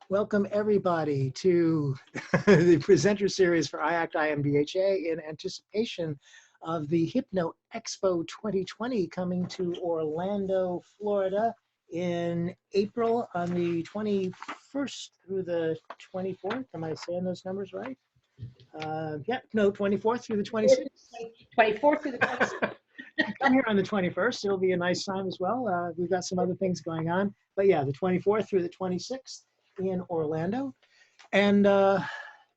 Welcome everybody to the presenter series for IACT IMDHA in anticipation of the HypnoExpo 2020 coming to Orlando, Florida in April on the 21st through the 24th. Am I saying those numbers right? Yeah, no, 24th through the 26th. 24th through the 26th. Come here on the 21st. It'll be a nice time as well. We've got some other things going on. But yeah, the 24th through the 26th in Orlando. And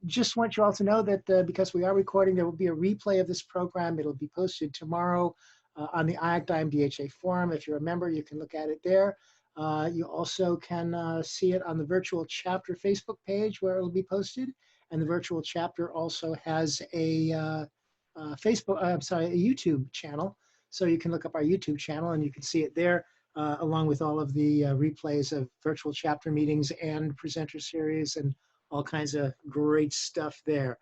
just want you all to know that because we are recording, there will be a replay of this program. It'll be posted tomorrow on the IACT IMDHA forum. If you're a member, you can look at it there. You also can see it on the virtual chapter Facebook page where it'll be posted. And the virtual chapter also has a YouTube channel. So you can look up our YouTube channel and you can see it there, along with all of the replays of virtual chapter meetings and presenter series and all kinds of great stuff there.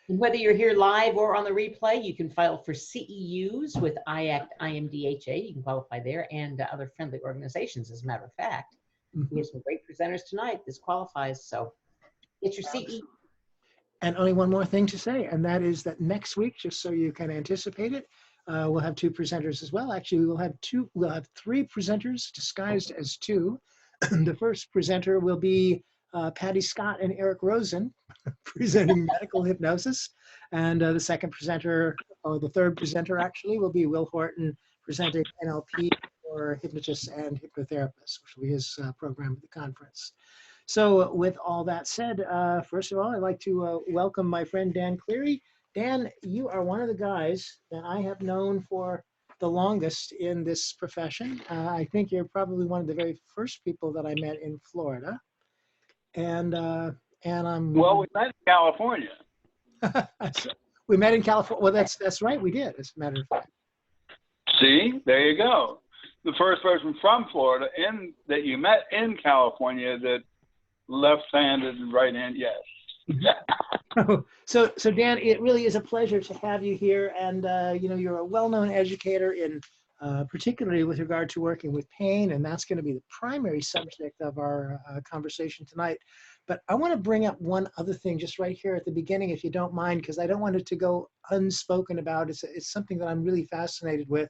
Whether you're here live or on the replay, you can file for CEUs with IACT IMDHA. You can qualify there and other friendly organizations, as a matter of fact. We have some great presenters tonight. This qualifies, so get your CE. And only one more thing to say, and that is that next week, just so you can anticipate it, we'll have two presenters as well. Actually, we'll have three presenters disguised as two. The first presenter will be Patty Scott and Eric Rosen presenting medical hypnosis. And the second presenter, or the third presenter actually, will be Will Horton presenting NLP for hypnotists and hypnotherapists, which will be his program at the conference. So with all that said, first of all, I'd like to welcome my friend Dan Cleary. Dan, you are one of the guys that I have known for the longest in this profession. I think you're probably one of the very first people that I met in Florida. And I'm... Well, we met in California. We met in California. Well, that's right, we did, as a matter of fact. See, there you go. The first person from Florida that you met in California that left-handed and right-handed, yes. So Dan, it really is a pleasure to have you here, and you know, you're a well-known educator in particularly with regard to working with pain, and that's going to be the primary subject of our conversation tonight. But I want to bring up one other thing just right here at the beginning, if you don't mind, because I don't want it to go unspoken about. It's something that I'm really fascinated with,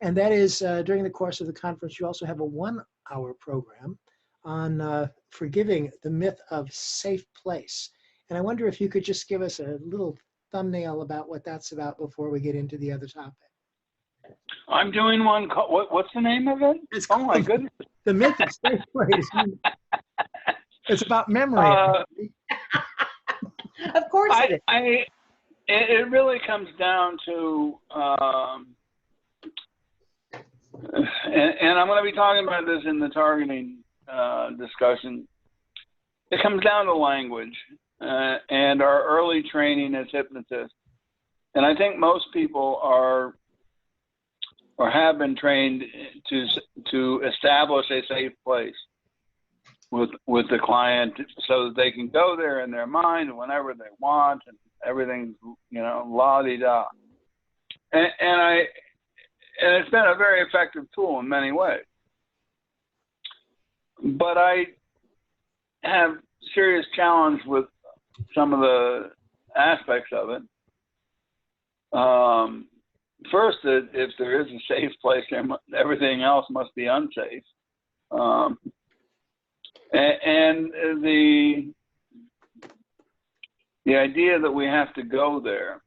and that is during the course of the conference, you also have a 1-hour program on forgiving the myth of safe place. And I wonder if you could just give us a little thumbnail about what that's about before we get into the other topic. I'm doing one. What's the name of it? It's oh my goodness! The myth of safe place. It's about memory. Of course it is. It really comes down to, and I'm going to be talking about this in the targeting discussion. It comes down to language. And our early training as hypnotists. And I think most people are or have been trained to establish a safe place with the client so that they can go there in their mind whenever they want and everything's, you know, la-di-da. And it's been a very effective tool in many ways. But I have serious challenge with some of the aspects of it. First, that if there is a safe place, everything else must be unsafe. And the idea that we have to go there,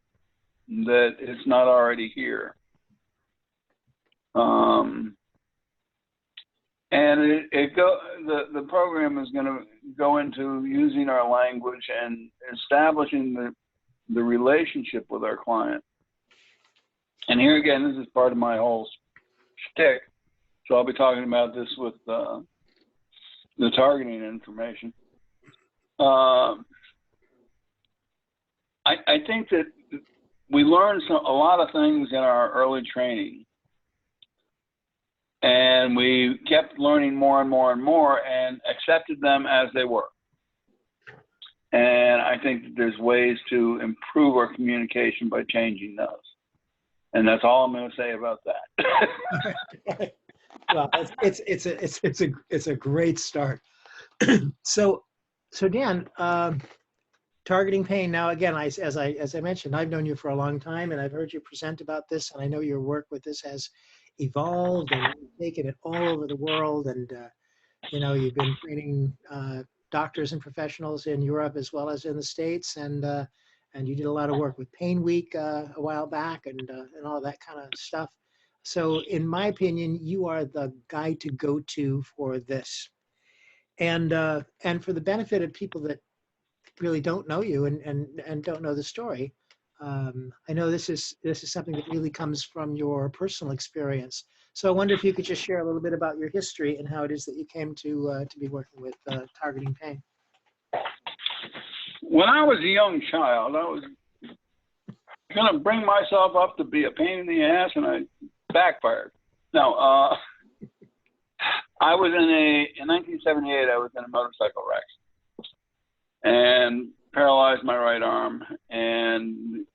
that it's not already here. And the program is going to go into using our language and establishing the relationship with our client. And here again, this is part of my whole shtick. So I'll be talking about this with the targeting information. I think that we learned a lot of things in our early training. And we kept learning more and more and more and accepted them as they were. And I think that there's ways to improve our communication by changing those. And that's all I'm going to say about that. Well, it's a great start. So So Dan, targeting pain. Now, again, as I mentioned, I've known you for a long time, and I've heard you present about this, and I know your work with this has evolved and you've taken it all over the world. And you know, you've been training doctors and professionals in Europe as well as in the States, and you did a lot of work with Pain Week a while back, and all that kind of stuff. So, in my opinion, you are the guy to go to for this. And for the benefit of people that really don't know you and don't know the story, I know this is something that really comes from your personal experience. So I wonder if you could just share a little bit about your history and how it is that you came to be working with targeting pain. When I was a young child, I was going to bring myself up to be a pain in the ass, and I backfired. No, I was in 1978, I was in a motorcycle wreck and paralyzed my right arm and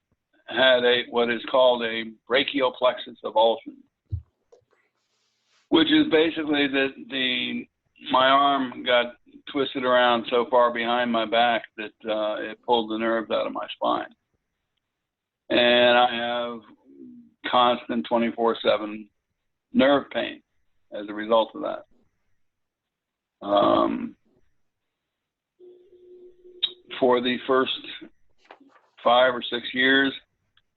had what is called a brachial plexus avulsion, which is basically my arm got twisted around so far behind my back that it pulled the nerves out of my spine. And I have constant 24/7 nerve pain as a result of that. For the first 5 or 6 years,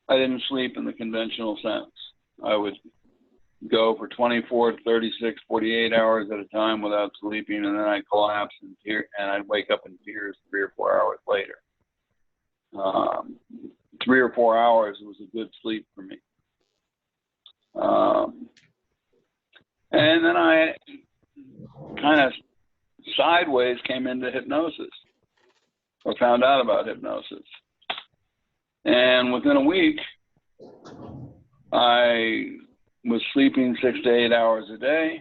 I didn't sleep in the conventional sense. I would go for 24, 36, 48 hours at a time without sleeping, and then I'd collapse and I'd wake up in tears 3 or 4 hours later. 3 or 4 hours was a good sleep for me. And then I kind of sideways came into hypnosis, or found out about hypnosis. And within a week, I was sleeping 6 to 8 hours a day,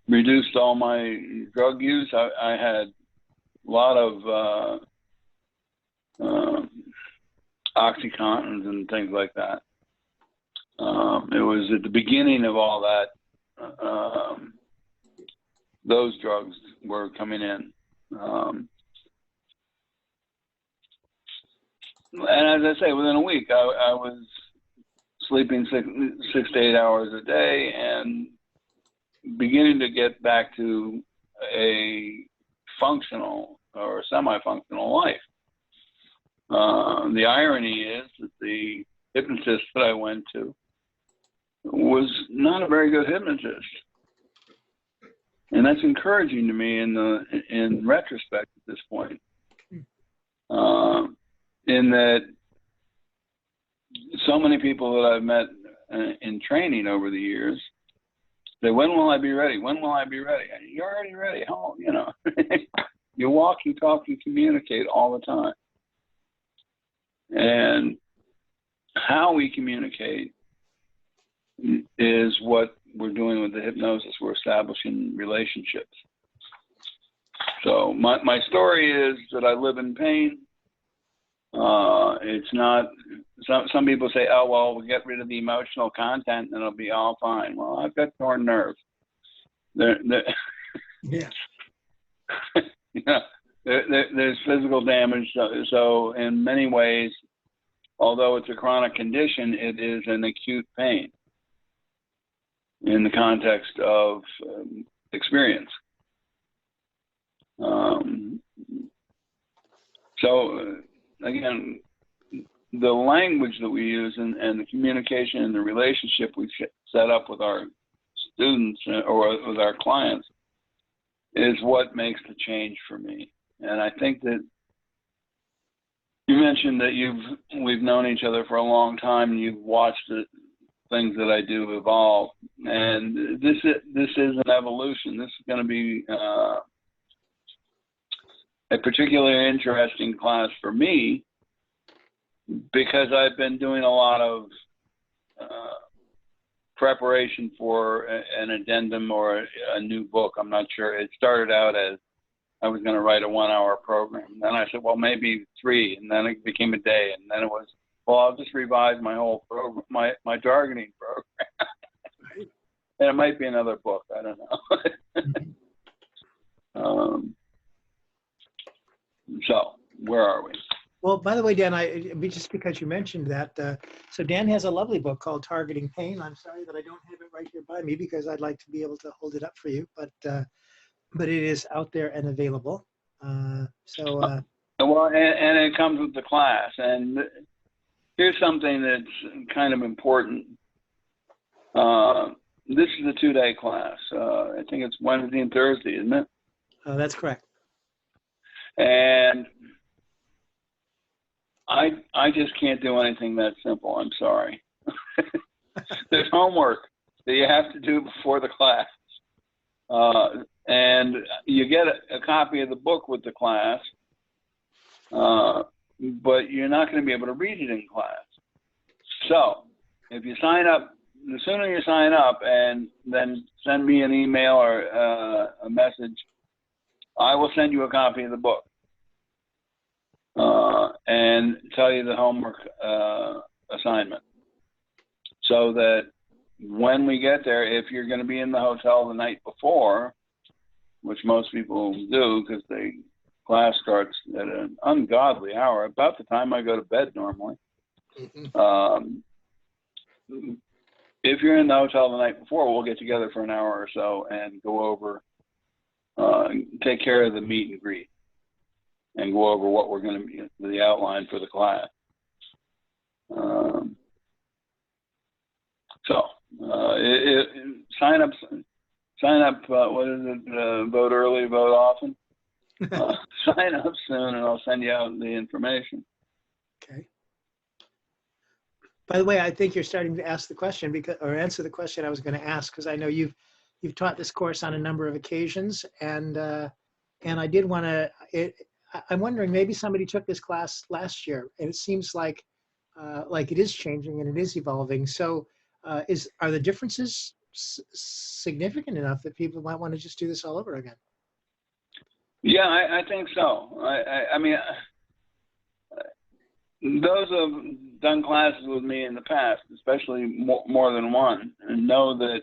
reduced all my drug use. I had a lot of OxyContins and things like that. It was at the beginning of all that, those drugs were coming in. And as I say, within a week, I was sleeping 6 to 8 hours a day and beginning to get back to a functional or semi-functional life. The irony is that the hypnotist that I went to was not a very good hypnotist. And that's encouraging to me in retrospect at this point. In that so many people that I've met in training over the years say, when will I be ready? When will I be ready? You're already ready. How, you know, you walk, you talk, you communicate all the time. And how we communicate is what we're doing with the hypnosis. We're establishing relationships. So my story is that I live in pain. It's not, some people say, oh, well, we'll get rid of the emotional content and it'll be all fine. Well, I've got torn nerves. Yeah. You know, there's physical damage. So in many ways, although it's a chronic condition, it is an acute pain in the context of experience. So again, the language that we use and the communication and the relationship we set up with our students or with our clients is what makes the change for me. And I think that you mentioned that we've known each other for a long time and you've watched the things that I do evolve. And this is an evolution. This is going to be a particularly interesting class for me because I've been doing a lot of preparation for an addendum or a new book. I'm not sure. It started out as I was going to write a 1-hour program. Then I said, well, maybe 3. And then it became a day. And then it was, well, I'll just revise my whole program, my targeting program. And it might be another book. I don't know. Well, by the way, Dan, just because you mentioned that, so Dan has a lovely book called Targeting Pain. I'm sorry that I don't have it right here by me because I'd like to be able to hold it up for you, but it is out there and available. Well, and it comes with the class. And here's something that's kind of important. This is a 2-day class. I think it's Wednesday and Thursday, isn't it? That's correct. And I just can't do anything that simple. I'm sorry. There's homework that you have to do before the class. And you get a copy of the book with the class, but you're not going to be able to read it in class. So if you sign up, the sooner you sign up and then send me an email or a message, I will send you a copy of the book and tell you the homework assignment, so that when we get there, if you're going to be in the hotel the night before, which most people do because the class starts at an ungodly hour, about the time I go to bed normally. If you're in the hotel the night before, we'll get together for an hour or so and go over, take care of the meet and greet and go over what we're going to be, the outline for the class. Sign up, what is it, vote early, vote often? Sign up soon and I'll send you out the information. Okay. By the way, I think you're starting to ask the question or answer the question I was going to ask, because I know you've taught this course on a number of occasions, and I did want to. I'm wondering, maybe somebody took this class last year, and it seems like it is changing and it is evolving. So, are the differences significant enough that people might want to just do this all over again? Yeah, I think so. I mean, those who have done classes with me in the past, especially more than one, and know that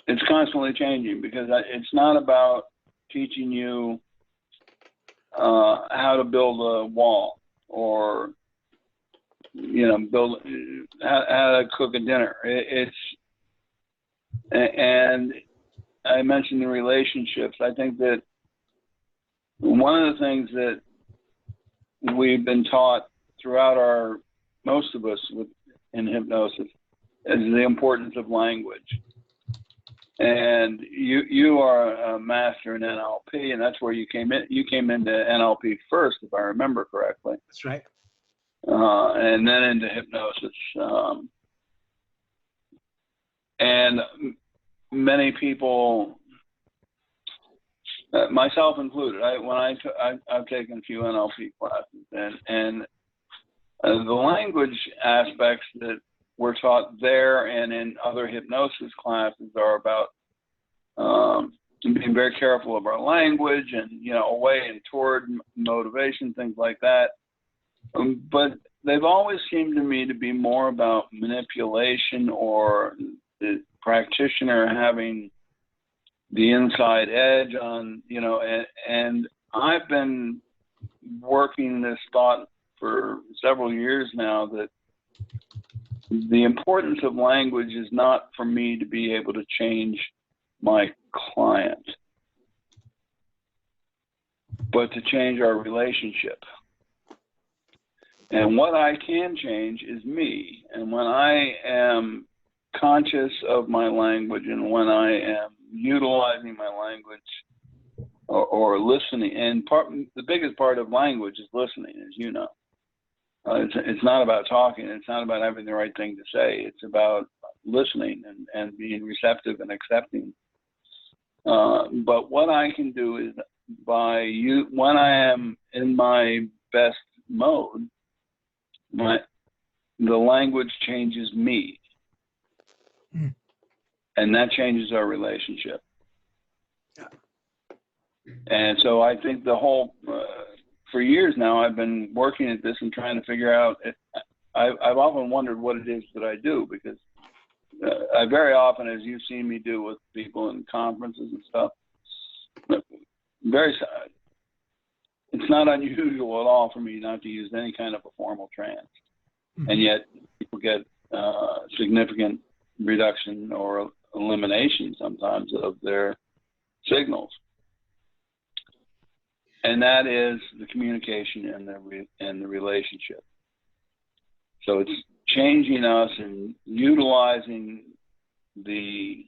it's constantly changing, because it's not about teaching you how to build a wall or build how to cook a dinner. And I mentioned the relationships. I think that one of the things that we've been taught throughout most of us in hypnosis is the importance of language. And you are a master in NLP, and that's where you came in. You came into NLP first, if I remember correctly. That's right. And then into hypnosis. And many people, myself included, I've taken a few NLP classes, and the language aspects that we're taught there and in other hypnosis classes are about being very careful of our language and, away and toward motivation, things like that. But they've always seemed to me to be more about manipulation, or the practitioner having the inside edge on, and I've been working this thought for several years now, that the importance of language is not for me to be able to change my client, but to change our relationship. And what I can change is me. And when I am conscious of my language, and when I am utilizing my language or listening, and the biggest part of language is listening, as you know. It's not about talking. It's not about having the right thing to say. It's about listening and being receptive and accepting. But what I can do is, when I am in my best mode, the language changes me. And that changes our relationship. Yeah. And so I think the whole, for years now, I've been working at this and trying to figure out, I've often wondered what it is that I do, because I very often, as you've seen me do with people in conferences and stuff, it's not unusual at all for me not to use any kind of a formal trance. Mm-hmm. And yet people get significant reduction or elimination sometimes of their signals. And that is the communication and the relationship. So it's changing us and utilizing the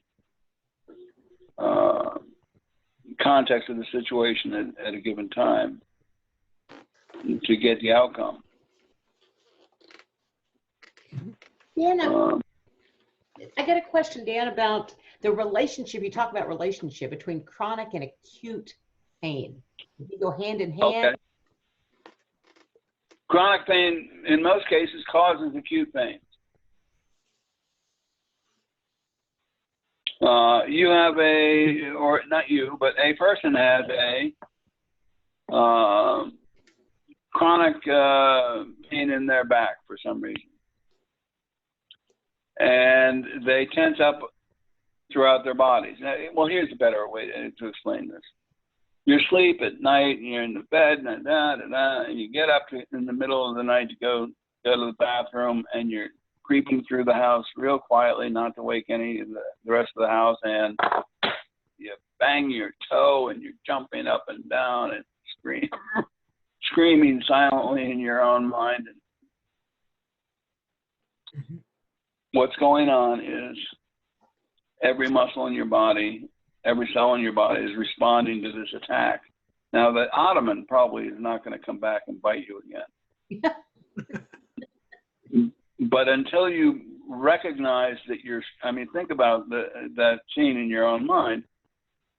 context of the situation at a given time to get the outcome. Dan, I got a question, Dan, about the relationship. You talk about relationship between chronic and acute pain. Do they go hand in hand? Okay. Chronic pain, in most cases, causes acute pain. You have or not you, but a person has a chronic pain in their back for some reason. And they tense up throughout their bodies. Now, well, here's a better way to explain this. You sleep at night, and you're in the bed, and you get up in the middle of the night to go to the bathroom, and you're creeping through the house real quietly, not to wake any of the rest of the house, and you bang your toe, and you're jumping up and down and screaming silently in your own mind. Mm-hmm. What's going on is every muscle in your body, every cell in your body is responding to this attack. Now, the ottoman probably is not going to come back and bite you again. But until you recognize that think about that scene in your own mind.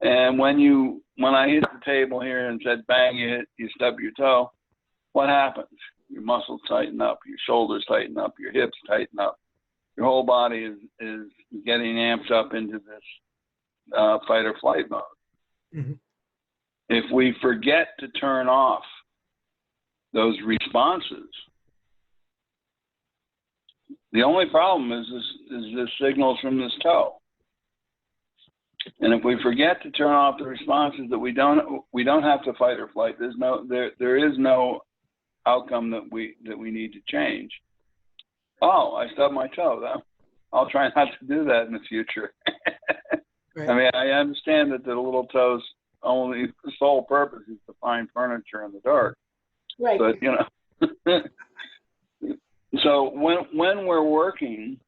And when I hit the table here and said, bang, you stub your toe, what happens? Your muscles tighten up, your shoulders tighten up, your hips tighten up. Your whole body is getting amped up into this fight or flight mode. Mm-hmm. If we forget to turn off those responses, the only problem is this signals from this toe. And if we forget to turn off the responses, that we don't have to fight or flight. There is no outcome that we need to change. Oh, I stubbed my toe. I'll try not to do that in the future. Right. I mean, I understand that the little toe's only sole purpose is to find furniture in the dark. Right. But so when we're working,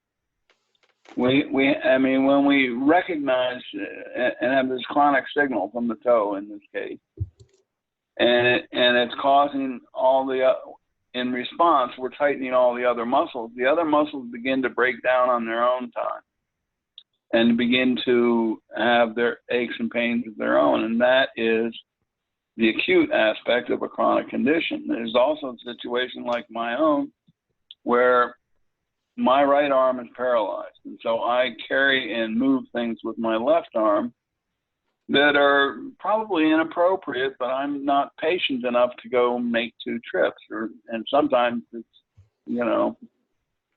when we recognize and have this chronic signal from the toe in this case, and it's causing in response, we're tightening all the other muscles. The other muscles begin to break down on their own time and begin to have their aches and pains of their own. And that is the acute aspect of a chronic condition. There's also a situation like my own where my right arm is paralyzed. And so I carry and move things with my left arm that are probably inappropriate, but I'm not patient enough to go make 2 trips. And sometimes it's,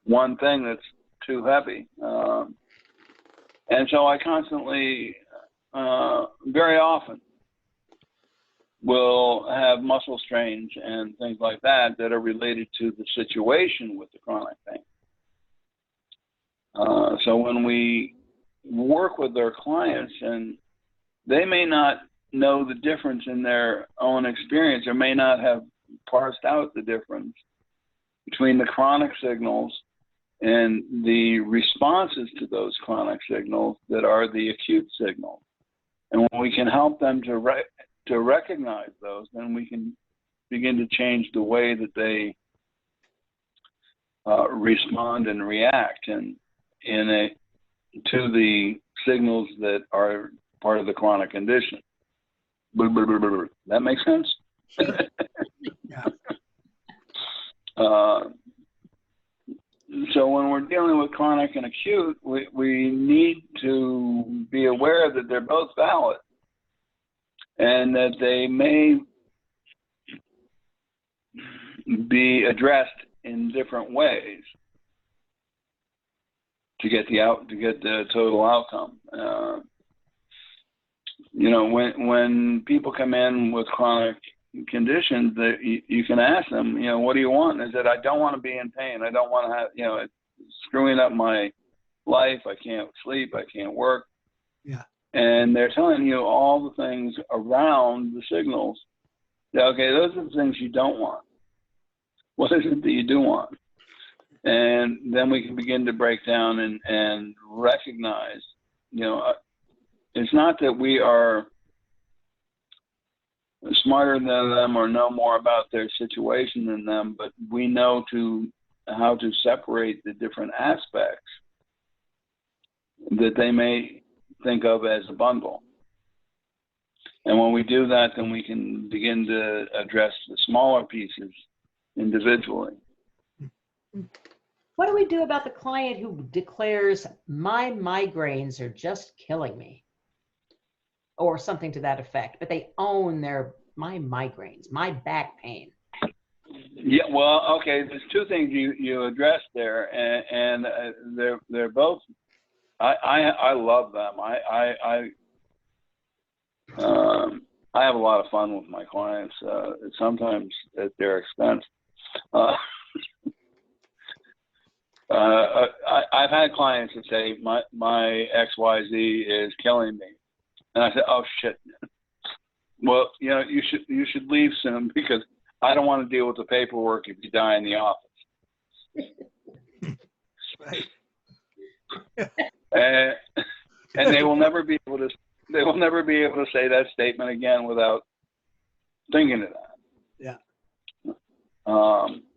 one thing that's too heavy. And so I constantly, very often, will have muscle strains and things like that are related to the situation with the chronic pain. So when we work with our clients, and they may not know the difference in their own experience, or may not have parsed out the difference between the chronic signals and the responses to those chronic signals that are the acute signals. And when we can help them to recognize those, then we can begin to change the way that they respond and react to the signals that are part of the chronic condition. That makes sense? Yeah. So when we're dealing with chronic and acute, we need to be aware that they're both valid and that they may be addressed in different ways to get the total outcome. When people come in with chronic conditions that you can ask them, you know, what do you want? And they said, I don't want to be in pain. I don't want to have, you know, it's screwing up my life. I can't sleep. I can't work. Yeah. And they're telling you all the things around the signals. Okay, those are the things you don't want. What is it that you do want? And then we can begin to break down and recognize, you know, it's not that we are smarter than them or know more about their situation than them, but we know how to separate the different aspects that they may think of as a bundle. And when we do that, then we can begin to address the smaller pieces individually. What do we do about the client who declares, my migraines are just killing me? Or something to that effect, but they own my migraines, my back pain. Yeah, well, okay, there's two things you addressed there, and they're both, I love them. I have a lot of fun with my clients, sometimes at their expense. I've had clients that say, my XYZ is killing me. And I said, oh, shit. Well, you know, you should leave soon because I don't want to deal with the paperwork if you die in the office. Right. And they will never be able to say that statement again without thinking of that. Yeah.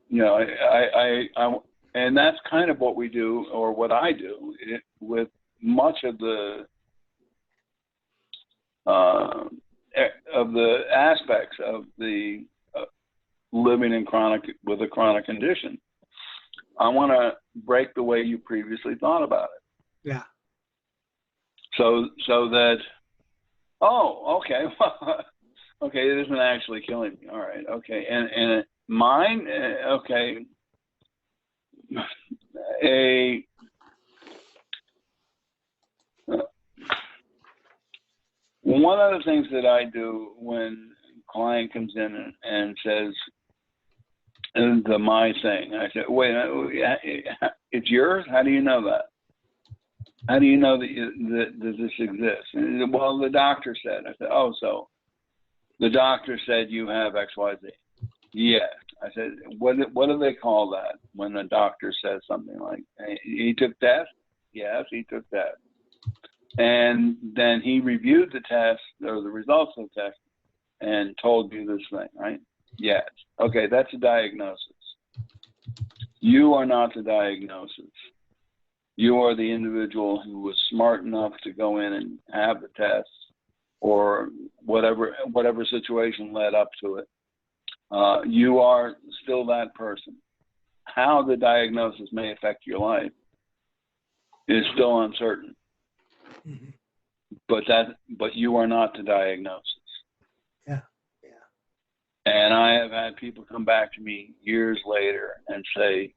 You know, I and that's kind of what we do, or what I do with much of the aspects of the living with a chronic condition. I want to break the way you previously thought about it. Yeah. So that, oh, okay, well, okay, it isn't actually killing me. All right, okay, and mine, okay, one of the things that I do when a client comes in and says the my thing, I say, wait, it's yours? How do you know that? How do you know that this exists? And he said, well, the doctor said. I said, oh, so the doctor said you have XYZ. Yes. I said, what do they call that when the doctor says something like, he took tests? Yes, he took tests. And then he reviewed the test or the results of the test and told you this thing, right? Yes. Okay, that's a diagnosis. You are not the diagnosis. You are the individual who was smart enough to go in and have the test, or whatever situation led up to it. You are still that person. How the diagnosis may affect your life is still uncertain. Mm-hmm. But you are not the diagnosis. Yeah. Yeah. And I have had people come back to me years later and say,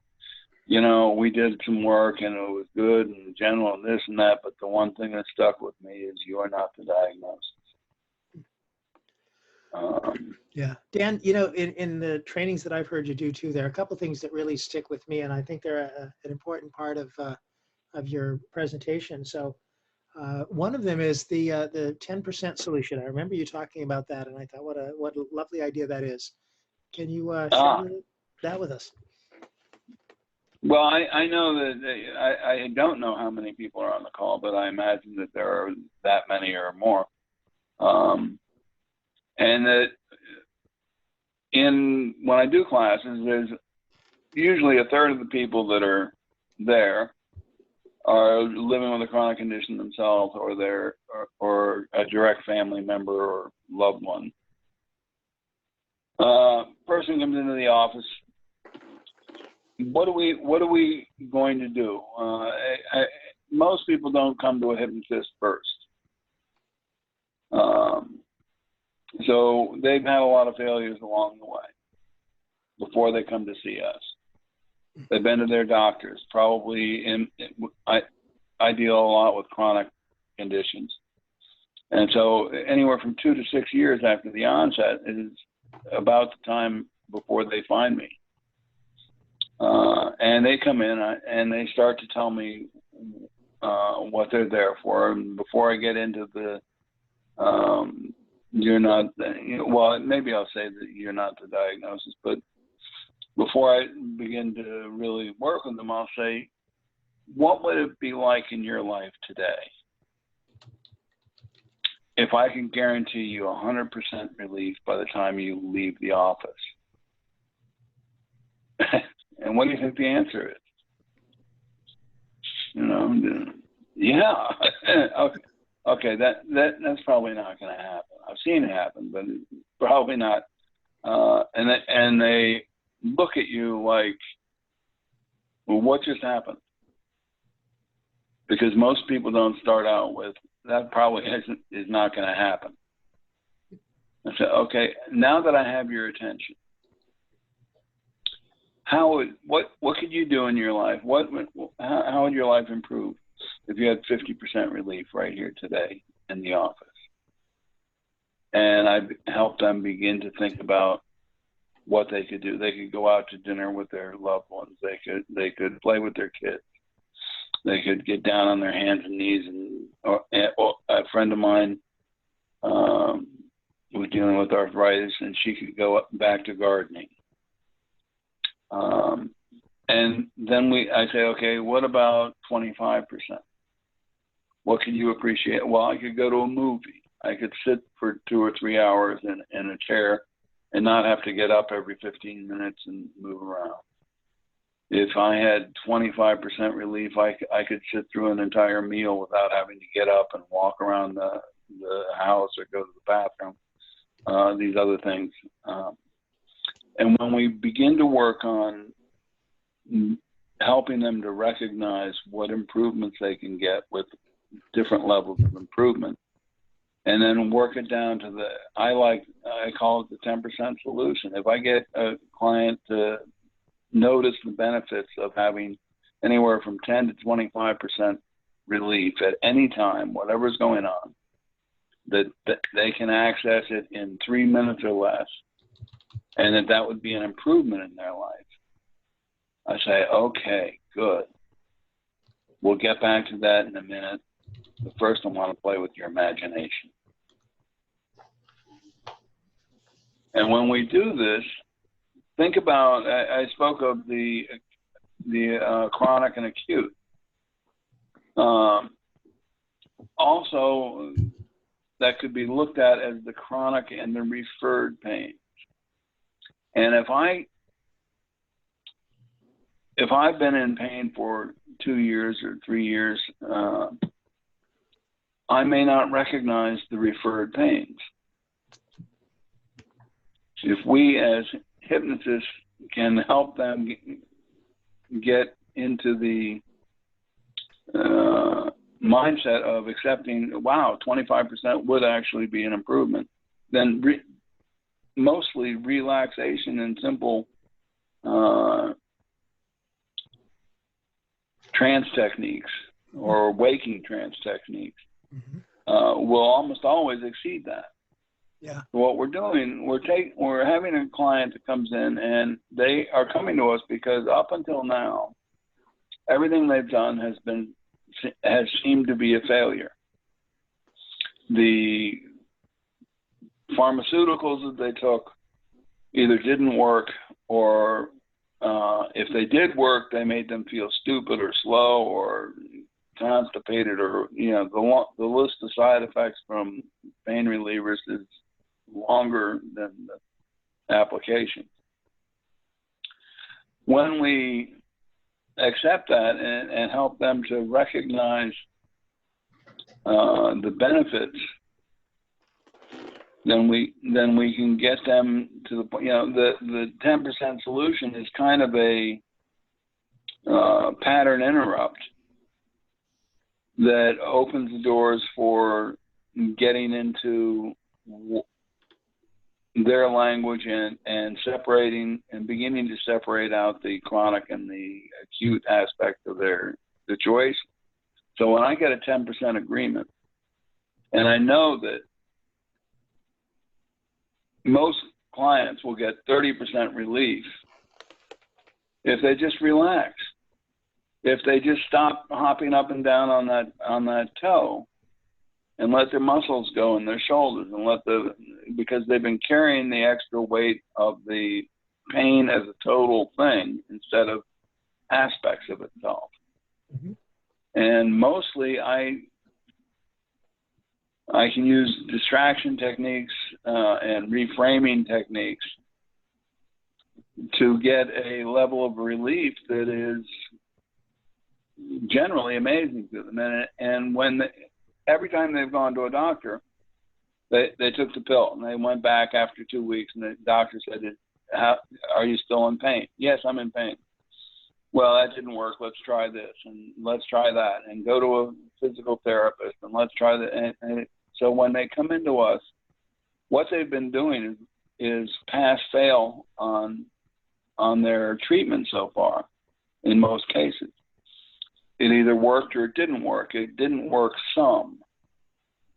you know, we did some work and it was good and general and this and that, but the one thing that stuck with me is you are not the diagnosis. Yeah. Dan, you know, in the trainings that I've heard you do too, there are a couple of things that really stick with me, and I think they're an important part of your presentation. So one of them is the 10% solution. I remember you talking about that, and I thought, what a lovely idea that is. Can you share that with us? Well, I know that I don't know how many people are on the call, but I imagine that there are that many or more. And that when I do classes, there's usually a third of the people that are there are living with a chronic condition themselves, or a direct family member or loved one. Person comes into the office. What are we going to do? Most people don't come to a hypnotist first. So they've had a lot of failures along the way before they come to see us. They've been to their doctors. Probably I deal a lot with chronic conditions. And so anywhere from 2 to 6 years after the onset is about the time before they find me. And they come in and they start to tell me what they're there for. And before I get into the, you're not, well, maybe I'll say that you're not the diagnosis, but before I begin to really work with them, I'll say, what would it be like in your life today if I can guarantee you 100% relief by the time you leave the office? And what do you think the answer is? Yeah. Okay, that's probably not going to happen. I've seen it happen, but probably not. And they look at you like, well, what just happened? Because most people don't start out with, that probably is not going to happen. I said, okay, now that I have your attention, what could you do in your life? How would your life improve if you had 50% relief right here today in the office? And I helped them begin to think about what they could do. They could go out to dinner with their loved ones. They could play with their kids. They could get down on their hands and knees. And a friend of mine was dealing with arthritis, and she could go back to gardening. And then I say, okay, what about 25%? What can you appreciate? Well, I could go to a movie. I could sit for 2 or 3 hours in a chair and not have to get up every 15 minutes and move around. If I had 25% relief, I could sit through an entire meal without having to get up and walk around the house or go to the bathroom, these other things. And when we begin to work on helping them to recognize what improvements they can get with different levels of improvement, and then work it down to I call it the 10% solution. If I get a client to notice the benefits of having anywhere from 10 to 25% relief at any time, whatever's going on, that they can access it in 3 minutes or less, and that would be an improvement in their life, I say, okay, good. We'll get back to that in a minute. But first, I want to play with your imagination. And when we do this, think about, I spoke of the chronic and acute. Also, that could be looked at as the chronic and the referred pain. And if I've been in pain for 2 years or 3 years, I may not recognize the referred pains. If we as hypnotists can help them get into the mindset of accepting, wow, 25% would actually be an improvement, then mostly relaxation and simple trance techniques or waking trance techniques will almost always exceed that. Yeah. What we're doing, we're having a client that comes in, and they are coming to us because up until now, everything they've done has seemed to be a failure. The pharmaceuticals that they took either didn't work, or if they did work, they made them feel stupid or slow or constipated, or the list of side effects from pain relievers is longer than the application. When we accept that and help them to recognize the benefits, then we can get them to the point. The 10% solution is kind of a pattern interrupt that opens the doors for getting into their language and separating and beginning to separate out the chronic and the acute aspect of the choice. So when I get a 10% agreement, and I know that most clients will get 30% relief if they just relax. If they just stop hopping up and down on that toe and let their muscles go in their shoulders and because they've been carrying the extra weight of the pain as a total thing instead of aspects of itself. Mm-hmm. And mostly I can use distraction techniques and reframing techniques to get a level of relief that is generally amazing to them. And every time they've gone to a doctor, they took the pill and they went back after 2 weeks and the doctor said, are you still in pain? Yes, I'm in pain. Well, that didn't work. Let's try this and let's try that and go to a physical therapist and let's try that. And so when they come into us, what they've been doing is pass fail on their treatment so far in most cases. It either worked or it didn't work. It didn't work some.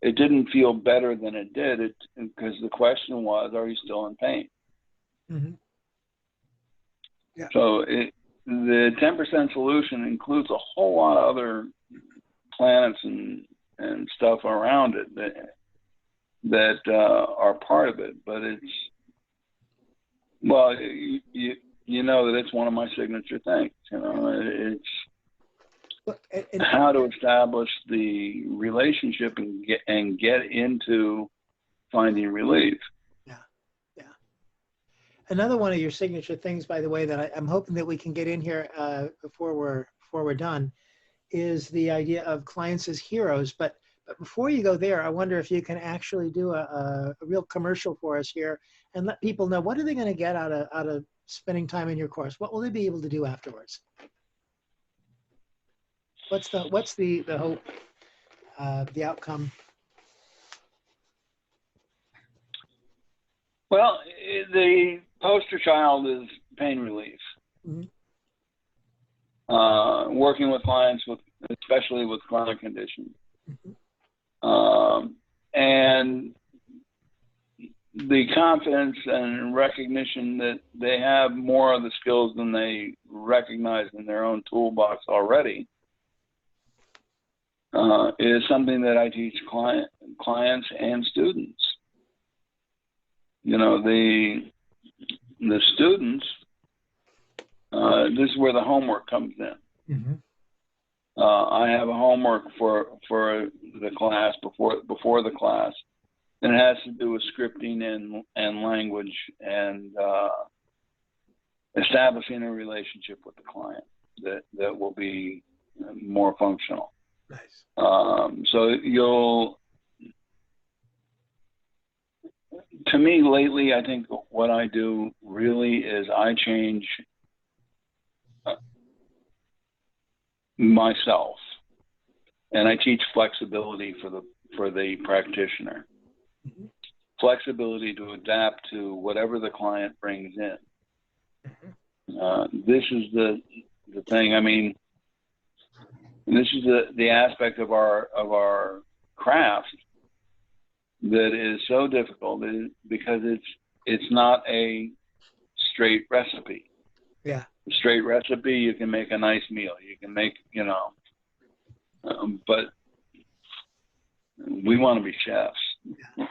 It didn't feel better than it did because the question was, are you still in pain? Mm-hmm. Yeah. So the 10% solution includes a whole lot of other planets and stuff around it that are part of it. But it's, well, you know that it's one of my signature things. You know, it's how to establish the relationship and get into finding relief. Yeah, yeah. Another one of your signature things, by the way, that I'm hoping that we can get in here before we're done, is the idea of clients as heroes. But before you go there, I wonder if you can actually do a real commercial for us here and let people know what are they going to get out of spending time in your course. What will they be able to do afterwards? What's the hope, the outcome? Well, the poster child is pain relief. Mm-hmm. Working with clients especially with chronic conditions. Mm-hmm. And the confidence and recognition that they have more of the skills than they recognize in their own toolbox already is something that I teach clients and students. You know, the students, this is where the homework comes in. Mm-hmm. I have a homework for the class before the class, and it has to do with scripting and language and establishing a relationship with the client that will be more functional. Nice. So to me lately, I think what I do really is I change myself, and I teach flexibility for the practitioner. Mm-hmm. Flexibility to adapt to whatever the client brings in. Mm-hmm. This is the thing. I mean, this is the aspect of our craft that is so difficult because it's not a straight recipe. Yeah. A straight recipe, you can make a nice meal. You can make, but we want to be chefs. Yeah.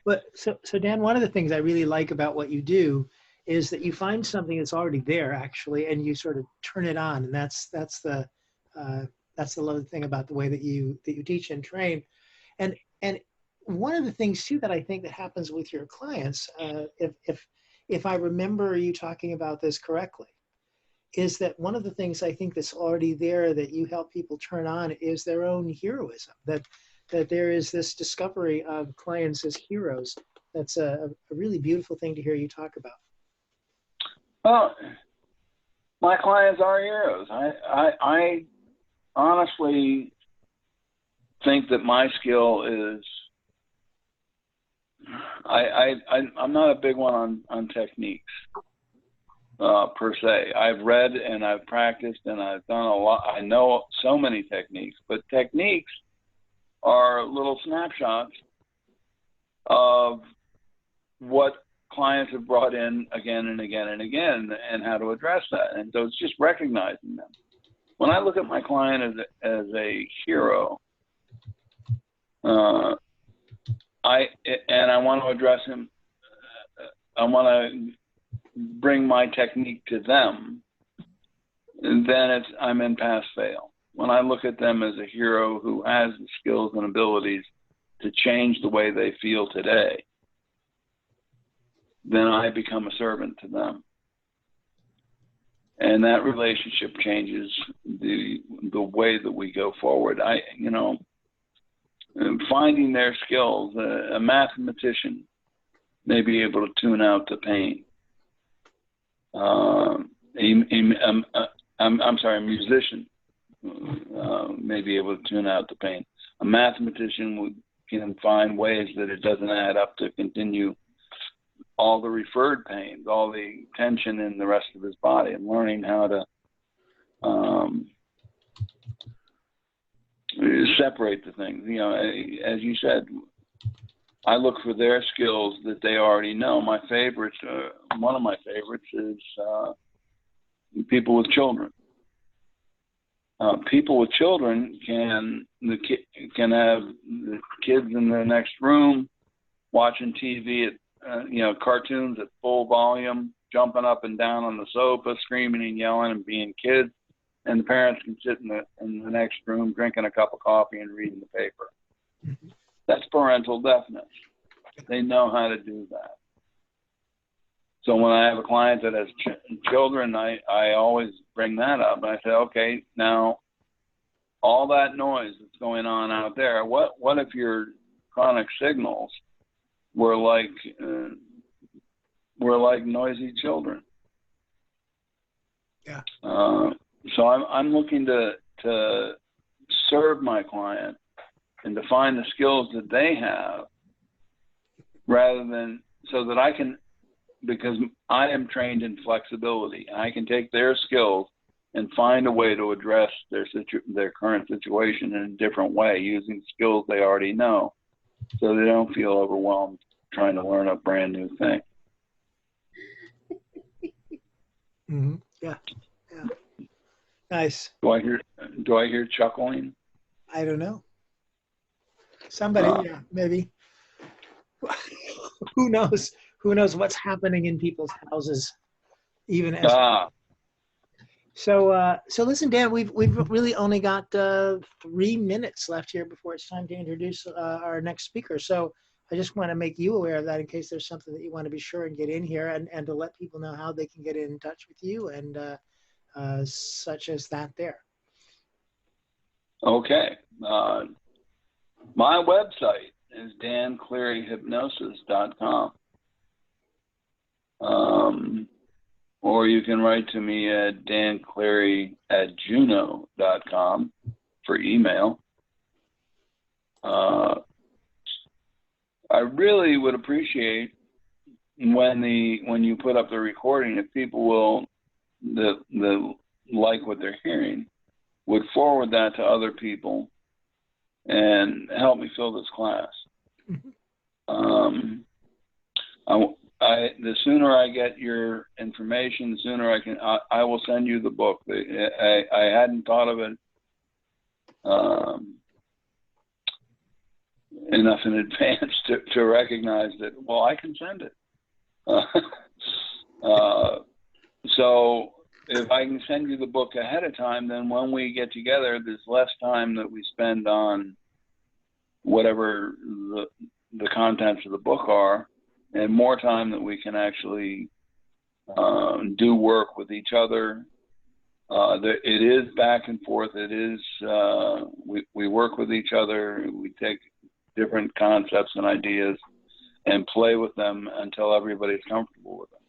But so Dan, one of the things I really like about what you do is that you find something that's already there actually, and you sort of turn it on, and that's the lovely thing about the way that you teach and train, and one of the things too that I think that happens with your clients, if I remember you talking about this correctly, is that one of the things I think that's already there that you help people turn on is their own heroism, that there is this discovery of clients as heroes. That's a really beautiful thing to hear you talk about. Well, my clients are heroes. I honestly think that my skill is, I'm not a big one on techniques per se. I've read and I've practiced and I've done a lot. I know so many techniques, but techniques are little snapshots of what clients have brought in again and again and again, and how to address that. And so it's just recognizing them. When I look at my client as a hero, I want to address him. I want to bring my technique to them. And then I'm in pass fail. When I look at them as a hero who has the skills and abilities to change the way they feel today, then I become a servant to them. And that relationship changes the way that we go forward. Finding their skills, a mathematician may be able to tune out the pain. A musician may be able to tune out the pain. A mathematician can find ways that it doesn't add up to continue all the referred pains, all the tension in the rest of his body, and learning how to separate the things. As you said, I look for their skills that they already know. My favorites, one of my favorites is people with children. People with children can have the kids in the next room watching TV at cartoons at full volume, jumping up and down on the sofa, screaming and yelling and being kids, and the parents can sit in the next room drinking a cup of coffee and reading the paper. Mm-hmm. That's parental deafness. They know how to do that. So when I have a client that has children, I always bring that up. I say, okay, now all that noise that's going on out there, what if your chronic signals were like noisy children? Yeah. So I'm looking to serve my client and to find the skills that they have, rather than so that I can, because I am trained in flexibility, and I can take their skills and find a way to address their current situation in a different way using skills they already know, so they don't feel overwhelmed trying to learn a brand new thing. Mm-hmm. Yeah. Nice. Do I hear chuckling? I don't know. Somebody, yeah, maybe. Who knows? Who knows what's happening in people's houses, even as. So listen, Dan, we've really only got 3 minutes left here before it's time to introduce our next speaker. So I just want to make you aware of that in case there's something that you want to be sure and get in here, and to let people know how they can get in touch with you and such as that there. Okay. My website is danclearyhypnosis.com. Or you can write to me at dancleary@juno.com for email. I really would appreciate when you put up the recording, if people will that like what they're hearing, would forward that to other people and help me fill this class. The sooner I get your information, the sooner I will send you the book. I hadn't thought of it enough in advance to recognize that, well, I can send it. So if I can send you the book ahead of time, then when we get together, there's less time that we spend on whatever the contents of the book are, and more time that we can actually do work with each other. It is back and forth. It is, we work with each other. We take different concepts and ideas and play with them until everybody's comfortable with them.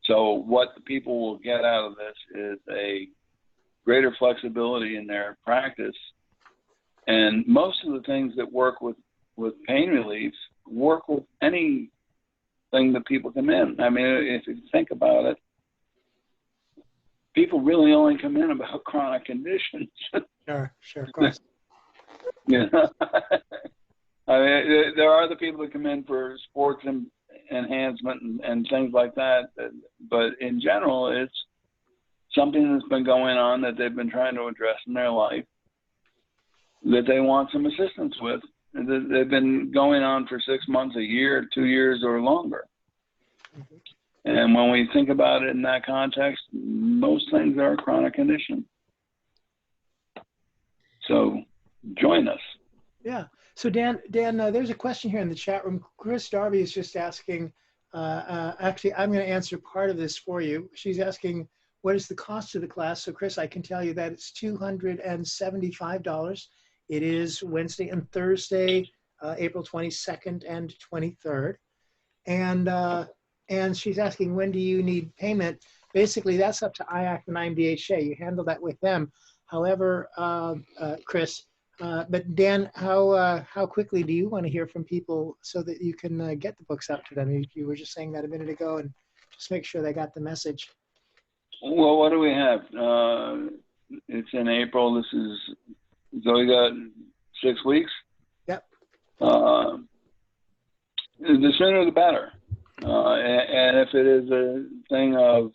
So what the people will get out of this is a greater flexibility in their practice. And most of the things that work with pain relief work with anything that people come in. I mean, if you think about it, people really only come in about chronic conditions. Sure, of course. Yeah. I mean, there are the people that come in for sports and enhancement and things like that. But in general, it's something that's been going on that they've been trying to address in their life that they want some assistance with. They've been going on for 6 months, a year, 2 years, or longer. And when we think about it in that context, most things are a chronic condition. So join us. Yeah. So Dan, there's a question here in the chat room. Chris Darby is just asking, actually, I'm going to answer part of this for you. She's asking, what is the cost of the class? So Chris, I can tell you that it's $275. It is Wednesday and Thursday, April 22nd and 23rd. And she's asking, when do you need payment? Basically, that's up to IACT and IMDHA. You handle that with them. However, Chris, but Dan, how quickly do you want to hear from people so that you can get the books out to them? You were just saying that a minute ago, and just make sure they got the message. Well, what do we have? It's in April. So we got 6 weeks. Yep. The sooner the better. And if it is a thing of,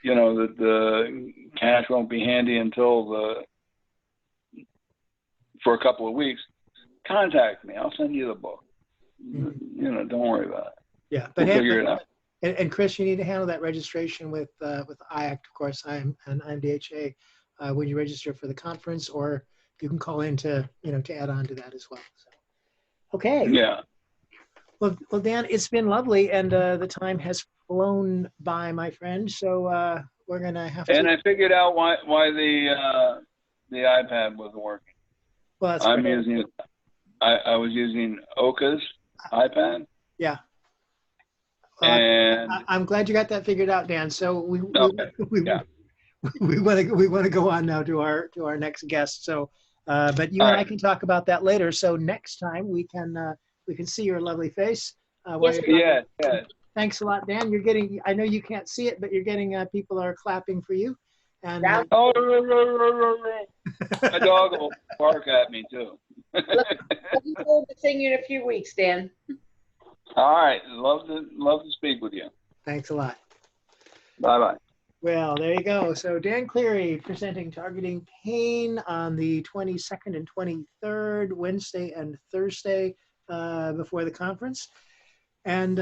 that the cash won't be handy until for a couple of weeks, contact me. I'll send you the book. Mm-hmm. Don't worry about it. Yeah, but we'll figure it out. And Chris, you need to handle that registration with IACT, of course, and IMDHA when you register for the conference, or you can call in to add on to that as well. So, okay. Yeah. Well, Dan, it's been lovely, and the time has flown by, my friend. So we're gonna have to. And I figured out why the iPad wasn't working. Well, that's I'm using. I was using Oka's iPad. Yeah. And I'm glad you got that figured out, Dan. So we want to go on now to our next guest. So, but you and I can talk about that later. So next time we can see your lovely face. Yeah. Thanks a lot, Dan. You're getting. I know you can't see it, but you're getting. People are clapping for you. And my dog will bark at me too. Looking forward to seeing you in a few weeks, Dan. All right. Love to speak with you. Thanks a lot. Bye-bye. Well, there you go. So Dan Cleary presenting Targeting Pain on the 22nd and 23rd, Wednesday and Thursday before the conference. And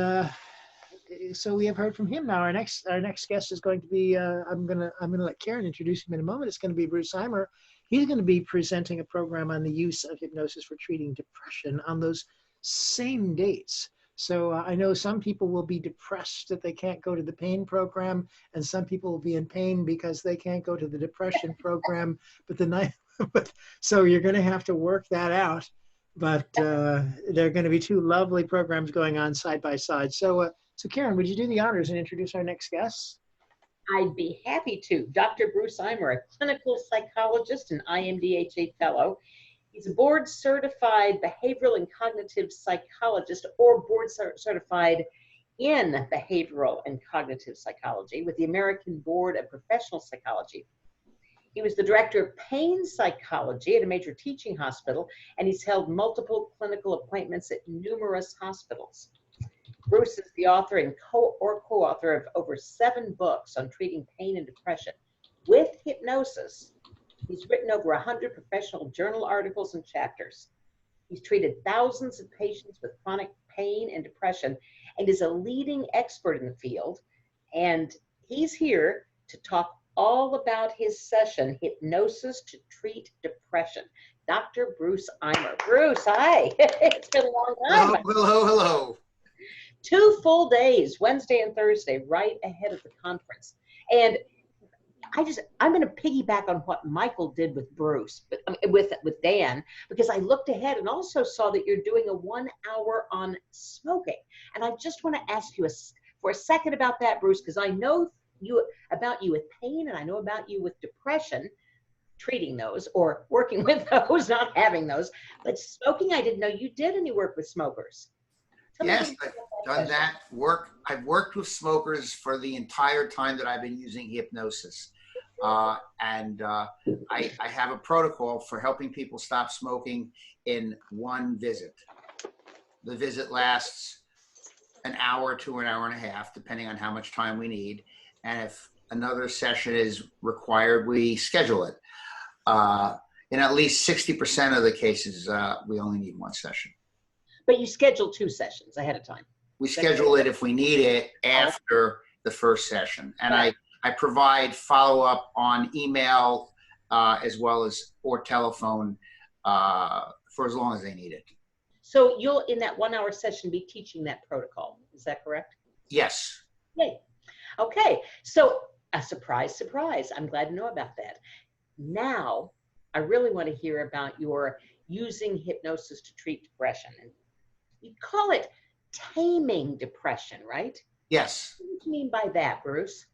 so we have heard from him now. Our next guest is going to be, I'm gonna let Karen introduce him in a moment. It's going to be Bruce Eimer. He's going to be presenting a program on the use of hypnosis for treating depression on those same dates. So I know some people will be depressed that they can't go to the pain program, and some people will be in pain because they can't go to the depression program. So you're going to have to work that out. But there are going to be two lovely programs going on side by side. So Karen, would you do the honors and introduce our next guest? I'd be happy to. Dr. Bruce Eimer, a clinical psychologist and IMDHA fellow. He's a board-certified behavioral and cognitive psychologist, or board-certified in behavioral and cognitive psychology with the American Board of Professional Psychology. He was the director of pain psychology at a major teaching hospital, and he's held multiple clinical appointments at numerous hospitals. Bruce is the author and co-author of over 7 books on treating pain and depression with hypnosis. He's written over 100 professional journal articles and chapters. He's treated thousands of patients with chronic pain and depression and is a leading expert in the field. And he's here to talk all about his session, Hypnosis to Treat Depression. Dr. Bruce Eimer. Bruce, hi. It's been a long time. Hello. 2 full days, Wednesday and Thursday, right ahead of the conference. And I'm going to piggyback on what Michael did with Bruce, with Dan, because I looked ahead and also saw that you're doing a 1 hour on smoking. And I just want to ask you for a second about that, Bruce, because I know about you with pain, and I know about you with depression, treating those or working with those, not having those. But smoking, I didn't know you did any work with smokers. Yes, I've done that work. I've worked with smokers for the entire time that I've been using hypnosis. I have a protocol for helping people stop smoking in 1 visit. The visit lasts an hour to an hour and a half, depending on how much time we need. And if another session is required, we schedule it. In at least 60% of the cases, we only need one session. But you schedule 2 sessions ahead of time. We schedule it if we need it after the first session. And I provide follow-up on email as well as or telephone for as long as they need it. So you'll, in that 1 hour session, be teaching that protocol. Is that correct? Yes. Yay. Okay. So a surprise, surprise. I'm glad to know about that. Now, I really want to hear about your using hypnosis to treat depression. And you call it taming depression, right? Yes. What do you mean by that, Bruce?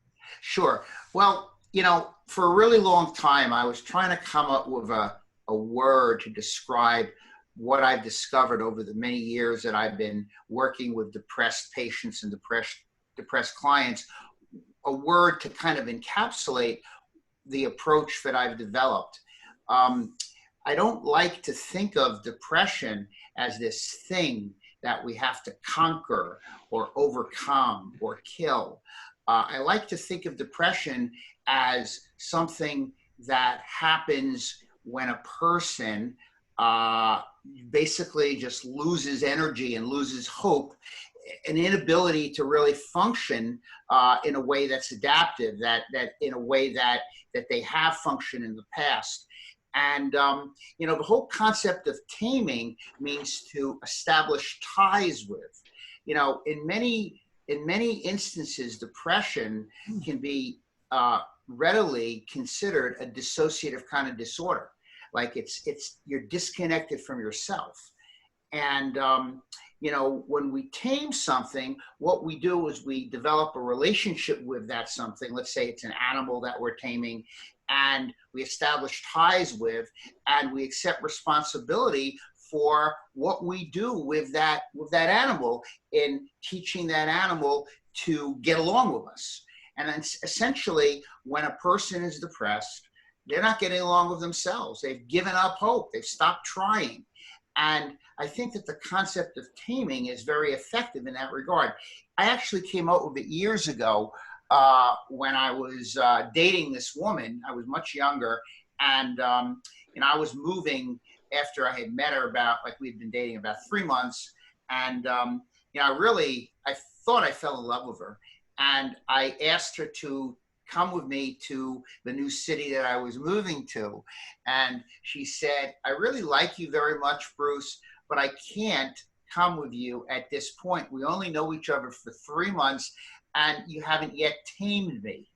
Sure. Well, you know, for a really long time, I was trying to come up with a word to describe what I've discovered over the many years that I've been working with depressed patients and depressed clients, a word to kind of encapsulate the approach that I've developed. I don't like to think of depression as this thing that we have to conquer or overcome or kill. I like to think of depression as something that happens when a person basically just loses energy and loses hope, an inability to really function in a way that's adaptive, that in a way that they have functioned in the past. And, you know, the whole concept of taming means to establish ties with. You know, in many instances, depression can be readily considered a dissociative kind of disorder. Like you're disconnected from yourself. And, you know, when we tame something, what we do is we develop a relationship with that something. Let's say it's an animal that we're taming, and we establish ties with, and we accept responsibility for what we do with that animal in teaching that animal to get along with us. And then essentially, when a person is depressed, they're not getting along with themselves. They've given up hope. They've stopped trying. And I think that the concept of taming is very effective in that regard. I actually came up with it years ago when I was dating this woman. I was much younger, and you know, I was moving after I had met her we'd been dating about 3 months, and you know, I thought I fell in love with her, and I asked her to come with me to the new city that I was moving to. And she said, I really like you very much, Bruce, but I can't come with you at this point. We only know each other for 3 months, and you haven't yet tamed me.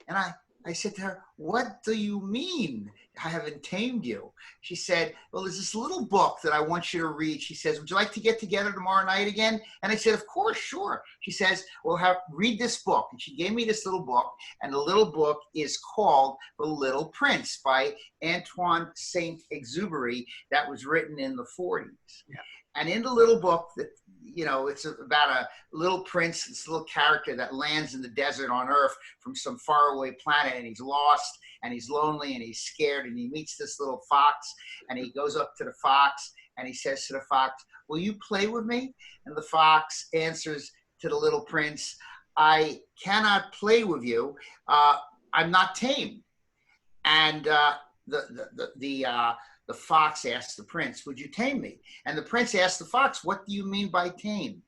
And I said to her, what do you mean I haven't tamed you? She said, well, there's this little book that I want you to read. She says, would you like to get together tomorrow night again? And I said, of course, sure. She says, well, read this book. And she gave me this little book, and the little book is called The Little Prince by Antoine Saint-Exupéry, that was written in the 40s. Yeah. And in the little book, that, you know, it's about a little prince, this little character that lands in the desert on Earth from some faraway planet, and he's lost, and he's lonely, and he's scared, and he meets this little fox, and he goes up to the fox, and he says to the fox, will you play with me? And the fox answers to the little prince, I cannot play with you. I'm not tame. And the fox asked the prince, would you tame me? And the prince asked the fox, what do you mean by tame?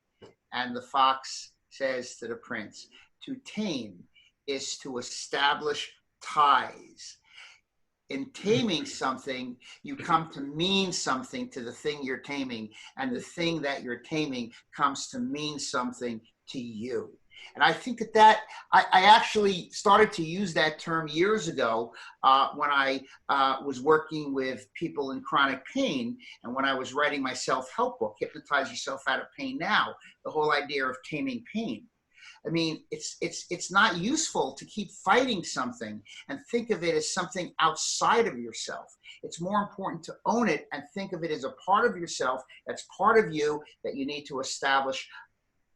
And the fox says to the prince, to tame is to establish ties. In taming something, you come to mean something to the thing you're taming, and the thing that you're taming comes to mean something to you. And I think that I actually started to use that term years ago when I was working with people in chronic pain, and when I was writing my self-help book, Hypnotize Yourself Out of Pain Now, the whole idea of taming pain. I mean, it's not useful to keep fighting something and think of it as something outside of yourself. It's more important to own it and think of it as a part of yourself that's part of you that you need to establish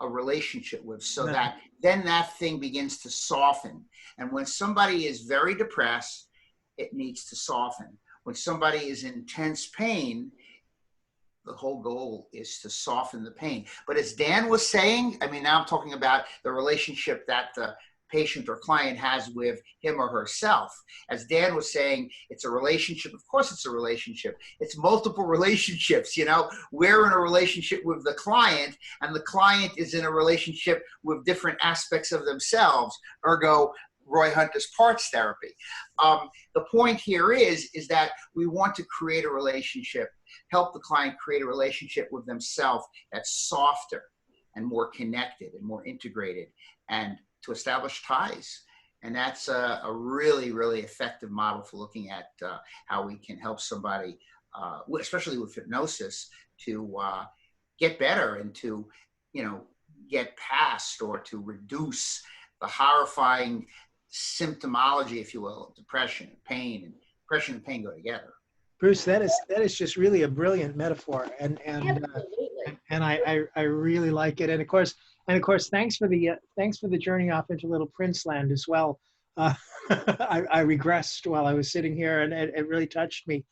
a relationship with, so that then that thing begins to soften. And when somebody is very depressed, it needs to soften. When somebody is in intense pain, the whole goal is to soften the pain. But as Dan was saying, I mean, now I'm talking about the relationship that the patient or client has with him or herself. As Dan was saying, it's a relationship. Of course, it's a relationship. It's multiple relationships. You know, we're in a relationship with the client, and the client is in a relationship with different aspects of themselves. Ergo, Roy Hunter's parts therapy. The point here is that we want to create a relationship, help the client create a relationship with themselves that's softer and more connected and more integrated, and to establish ties. And that's a really, really effective model for looking at how we can help somebody, especially with hypnosis, to get better and to, you know, get past or to reduce the horrifying symptomology, if you will, depression and pain. And depression and pain go together. Bruce, that is just really a brilliant metaphor, and I really like it. And of course, thanks for the journey off into Little Prince land as well. I regressed while I was sitting here, and it really touched me.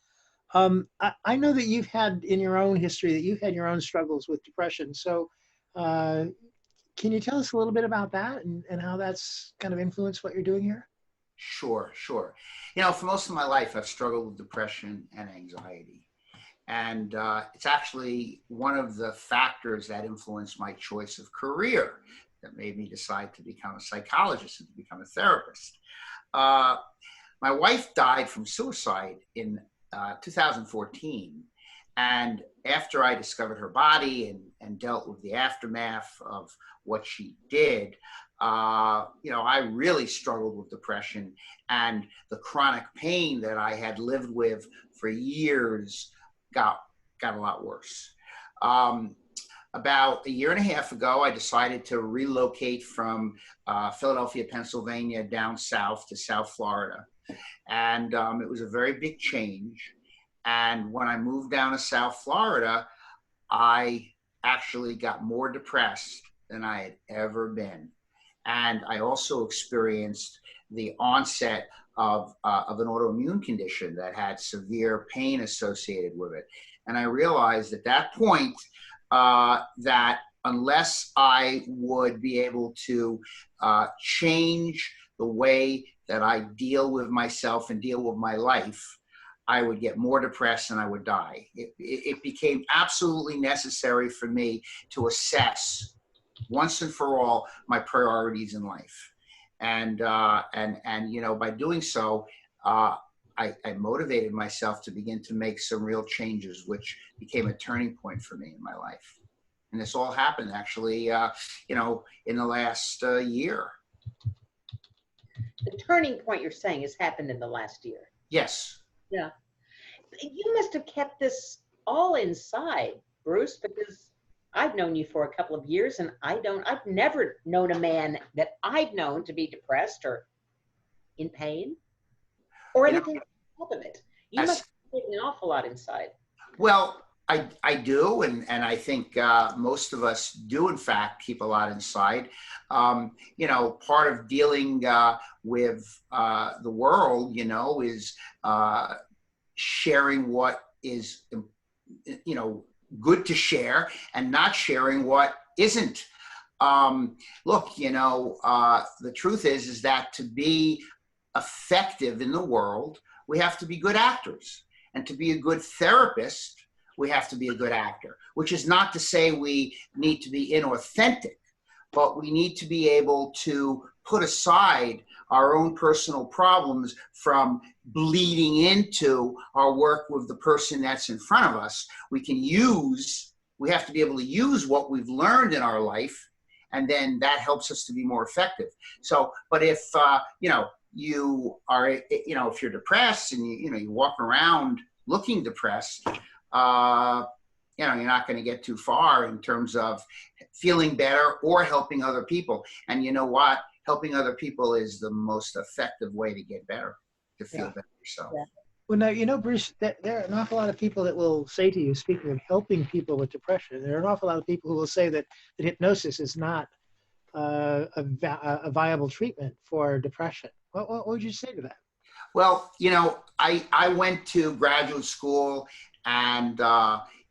I know that you've had in your own history that you've had your own struggles with depression. So, can you tell us a little bit about that and how that's kind of influenced what you're doing here? Sure. You know, for most of my life, I've struggled with depression and anxiety. And it's actually one of the factors that influenced my choice of career that made me decide to become a psychologist and to become a therapist. My wife died from suicide in 2014. And after I discovered her body and dealt with the aftermath of what she did, you know, I really struggled with depression, and the chronic pain that I had lived with for years got a lot worse. About a year and a half ago, I decided to relocate from Philadelphia, Pennsylvania, down south to South Florida. And it was a very big change. And when I moved down to South Florida, I actually got more depressed than I had ever been. And I also experienced the onset of an autoimmune condition that had severe pain associated with it. And I realized at that point that unless I would be able to change the way that I deal with myself and deal with my life, I would get more depressed and I would die. It became absolutely necessary for me to assess once and for all my priorities in life. And you know, by doing so, I motivated myself to begin to make some real changes, which became a turning point for me in my life. And this all happened actually, you know, in the last year. The turning point you're saying has happened in the last year. Yes. Yeah. You must have kept this all inside, Bruce, because I've known you for a couple of years, and I've never known a man that I've known to be depressed or in pain or anything of it. You must have taken an awful lot inside. Well, I do, and I think most of us do, in fact, keep a lot inside. You know, part of dealing with the world, you know, is sharing what is, you know, good to share and not sharing what isn't. Look, you know, the truth is that to be effective in the world, we have to be good actors. And to be a good therapist, we have to be a good actor, which is not to say we need to be inauthentic, but we need to be able to put aside our own personal problems from bleeding into our work with the person that's in front of us. We have to be able to use what we've learned in our life, and then that helps us to be more effective. So, but if, you know, you are, you know, if you're depressed and you walk around looking depressed, you know, you're not going to get too far in terms of feeling better or helping other people. And you know what? Helping other people is the most effective way to get better, to feel better yourself. Yeah. Well, now, you know, Bruce, there are an awful lot of people that will say to you, speaking of helping people with depression, there are an awful lot of people who will say that hypnosis is not a viable treatment for depression. What would you say to that? Well, you know, I went to graduate school and,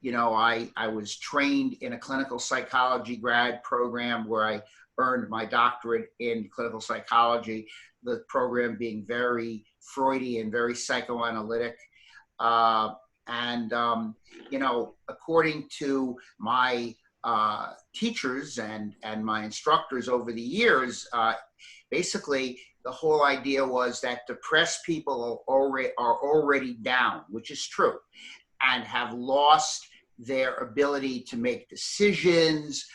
you know, I was trained in a clinical psychology grad program where I earned my doctorate in clinical psychology, the program being very Freudian, very psychoanalytic. You know, according to my teachers and my instructors over the years, basically the whole idea was that depressed people are already down, which is true, and have lost their ability to make decisions.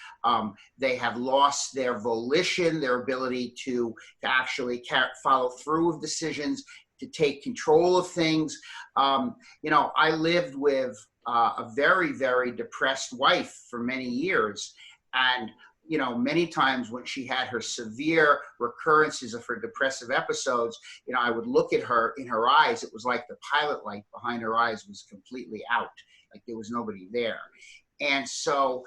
They have lost their volition, their ability to actually follow through with decisions, to take control of things. You know, I lived with a very, very depressed wife for many years. And, you know, many times when she had her severe recurrences of her depressive episodes, you know, I would look at her in her eyes. It was like the pilot light behind her eyes was completely out, like there was nobody there. And so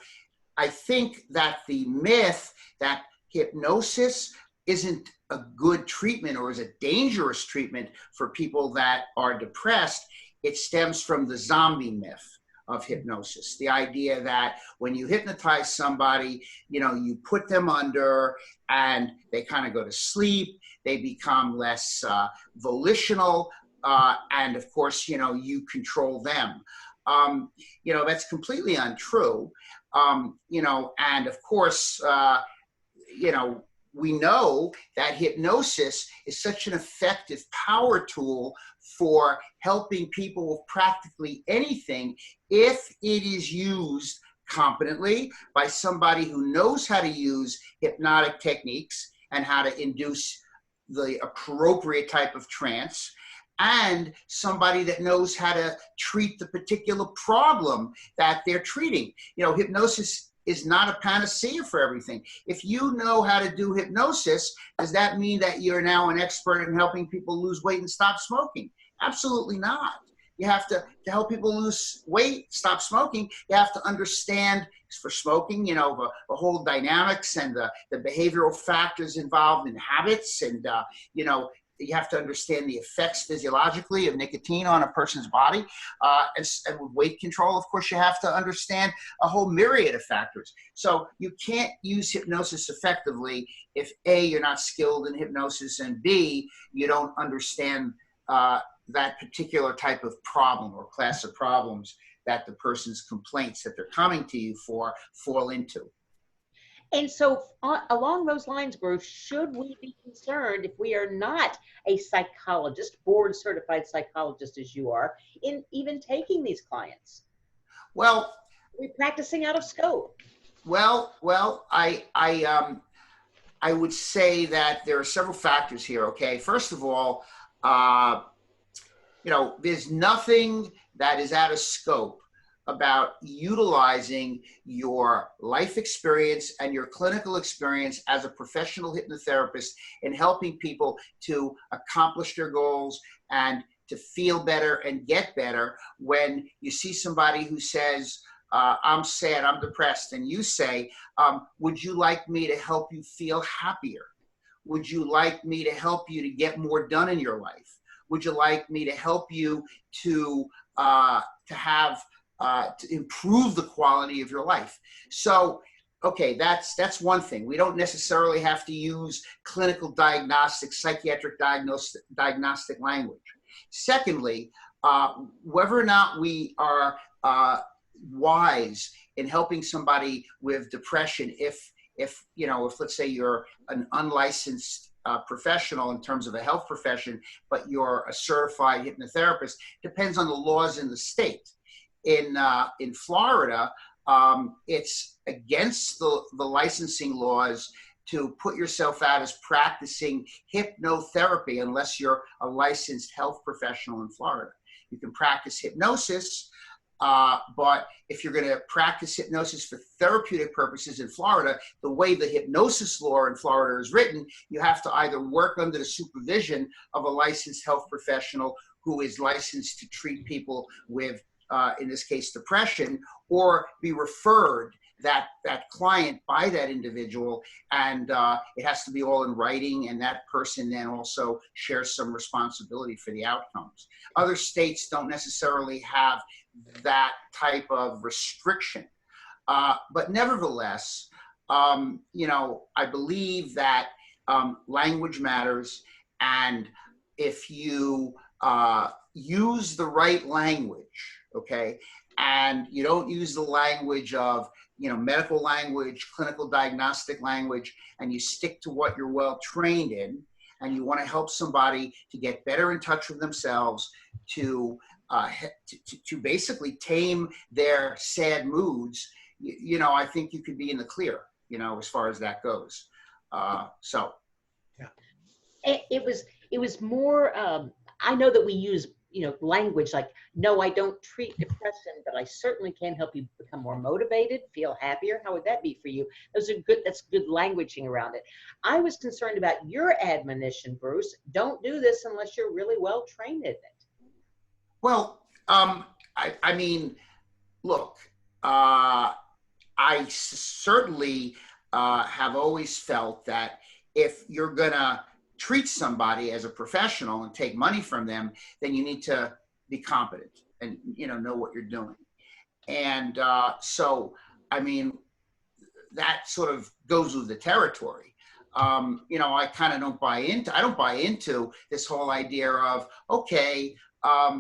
I think that the myth that hypnosis isn't a good treatment or is a dangerous treatment for people that are depressed, it stems from the zombie myth of hypnosis. The idea that when you hypnotize somebody, you know, you put them under and they kind of go to sleep, they become less volitional, and of course, you know, you control them. You know, that's completely untrue. You know, and of course, you know, we know that hypnosis is such an effective power tool for helping people with practically anything if it is used competently by somebody who knows how to use hypnotic techniques and how to induce the appropriate type of trance, and somebody that knows how to treat the particular problem that they're treating. You know, hypnosis is not a panacea for everything. If you know how to do hypnosis, does that mean that you're now an expert in helping people lose weight and stop smoking? Absolutely not. You have to help people lose weight, stop smoking, you have to understand, for smoking, you know, the whole dynamics and the behavioral factors involved in habits, and, you know, you have to understand the effects physiologically of nicotine on a person's body. And with weight control, of course, you have to understand a whole myriad of factors. So you can't use hypnosis effectively if A, you're not skilled in hypnosis, and B, you don't understand that particular type of problem or class of problems that the person's complaints that they're coming to you for fall into. And so along those lines, Bruce, should we be concerned if we are not a psychologist, board certified psychologist as you are, in even taking these clients? Well, we're practicing out of scope. Well, I would say that there are several factors here. Okay, first of all, you know, there's nothing that is out of scope about utilizing your life experience and your clinical experience as a professional hypnotherapist in helping people to accomplish their goals and to feel better and get better. When you see somebody who says, I'm sad, I'm depressed, and you say, would you like me to help you feel happier? Would you like me to help you to get more done in your life? Would you like me to help you to improve the quality of your life? So, okay, that's one thing. We don't necessarily have to use clinical diagnostic, psychiatric diagnostic language. Secondly, whether or not we are wise in helping somebody with depression, if let's say you're an unlicensed professional in terms of a health profession, but you're a certified hypnotherapist, depends on the laws in the state. In Florida, it's against the licensing laws to put yourself out as practicing hypnotherapy unless you're a licensed health professional in Florida. You can practice hypnosis, but if you're going to practice hypnosis for therapeutic purposes in Florida, the way the hypnosis law in Florida is written, you have to either work under the supervision of a licensed health professional who is licensed to treat people with, in this case, depression, or be referred that client by that individual, and it has to be all in writing, and that person then also shares some responsibility for the outcomes. Other states don't necessarily have that type of restriction, but nevertheless, you know, I believe that language matters, and if you use the right language, okay, and you don't use the language of, you know, medical language, clinical diagnostic language, and you stick to what you're well trained in, and you want to help somebody to get better in touch with themselves, to basically tame their sad moods, you know, I think you could be in the clear, you know, as far as that goes. So. Yeah. It was more, I know that we use, you know, language like, no, I don't treat depression, but I certainly can help you become more motivated, feel happier. How would that be for you? Those are good, that's good languaging around it. I was concerned about your admonition, Bruce. Don't do this unless you're really well trained in it. Well, I mean, look, I certainly have always felt that if you're gonna treat somebody as a professional and take money from them, then you need to be competent and, you know what you're doing. And so, I mean, that sort of goes with the territory. You know, I kind of don't buy into this whole idea of, okay,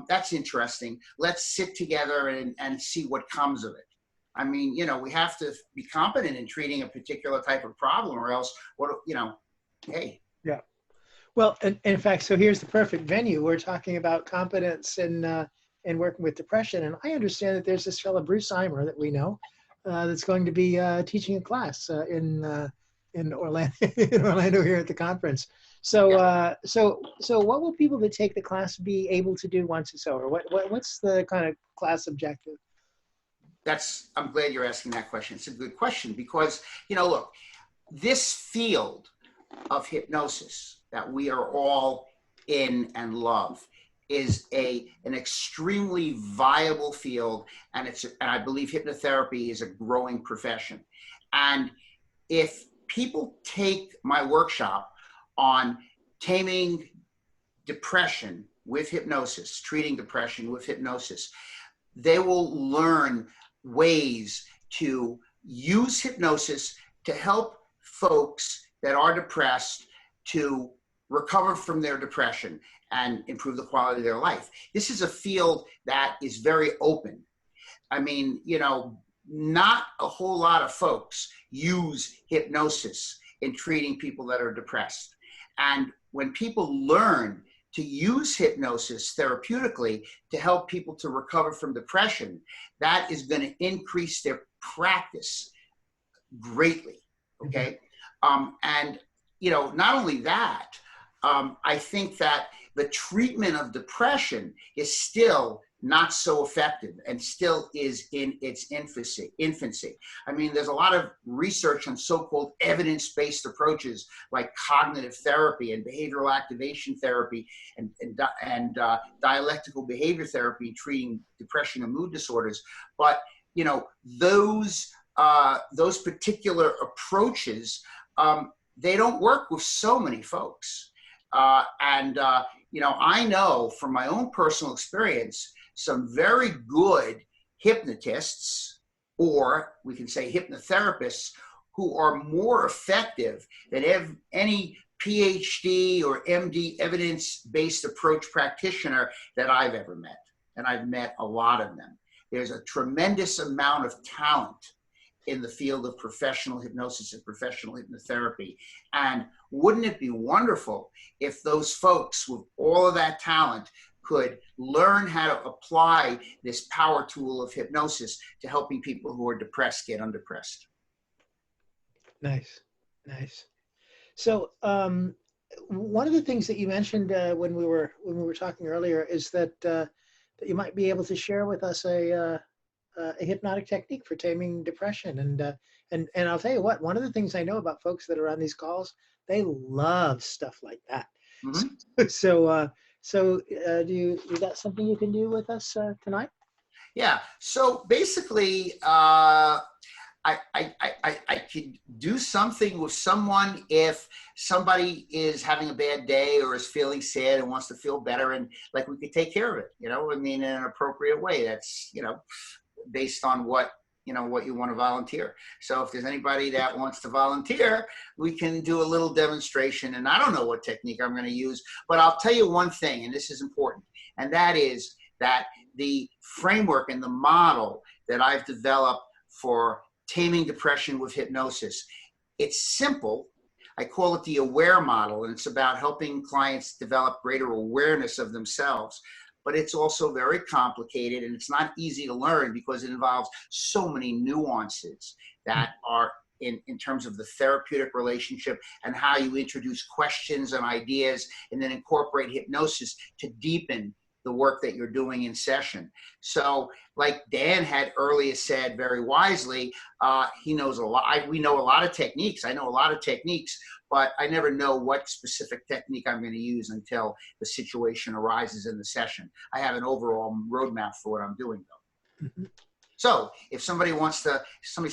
that's interesting. Let's sit together and see what comes of it. I mean, you know, we have to be competent in treating a particular type of problem, or else, what, you know, hey. Yeah. Well, in fact, so here's the perfect venue. We're talking about competence in working with depression. And I understand that there's this fellow, Bruce Eimer, that we know, that's going to be teaching a class in Orlando, in Orlando here at the conference. So, so what will people that take the class be able to do once it's over? What's the kind of class objective? I'm glad you're asking that question. It's a good question because, you know, look, this field of hypnosis that we are all in and love is an extremely viable field, and I believe hypnotherapy is a growing profession. And if people take my workshop on taming depression with hypnosis, treating depression with hypnosis, they will learn ways to use hypnosis to help folks that are depressed to recover from their depression and improve the quality of their life. This is a field that is very open. I mean, you know, not a whole lot of folks use hypnosis in treating people that are depressed. And when people learn to use hypnosis therapeutically to help people to recover from depression, that is going to increase their practice greatly, okay? And, you know, not only that, I think that the treatment of depression is still not so effective and still is in its infancy. I mean, there's a lot of research on so-called evidence-based approaches like cognitive therapy and behavioral activation therapy and dialectical behavior therapy treating depression and mood disorders. But, you know, those particular approaches, they don't work with so many folks. You know, I know from my own personal experience, some very good hypnotists, or we can say hypnotherapists, who are more effective than any PhD or MD evidence-based approach practitioner that I've ever met. And I've met a lot of them. There's a tremendous amount of talent in the field of professional hypnosis and professional hypnotherapy. And wouldn't it be wonderful if those folks with all of that talent could learn how to apply this power tool of hypnosis to helping people who are depressed get undepressed? Nice, nice. So one of the things that you mentioned when we were talking earlier is that that you might be able to share with us a hypnotic technique for taming depression. And I'll tell you what, one of the things I know about folks that are on these calls, they love stuff like that. Mm-hmm. So you got something you can do with us tonight? Yeah. So basically, I could do something with someone if somebody is having a bad day or is feeling sad and wants to feel better, and like we could take care of it, I mean, in an appropriate way. That's, based on what you want to volunteer. So if there's anybody that wants to volunteer, we can do a little demonstration. And I don't know what technique I'm going to use, but I'll tell you one thing, and this is important, and that is that the framework and the model that I've developed for taming depression with hypnosis, it's simple. I call it the AWARE model, and it's about helping clients develop greater awareness of themselves. But it's also very complicated, and it's not easy to learn because it involves so many nuances that are in terms of the therapeutic relationship and how you introduce questions and ideas and then incorporate hypnosis to deepen the work that you're doing in session. So like Dan had earlier said very wisely, he knows a lot. We know a lot of techniques. I know a lot of techniques, but I never know what specific technique I'm going to use until the situation arises in the session. I have an overall roadmap for what I'm doing though. Mm-hmm. So if somebody's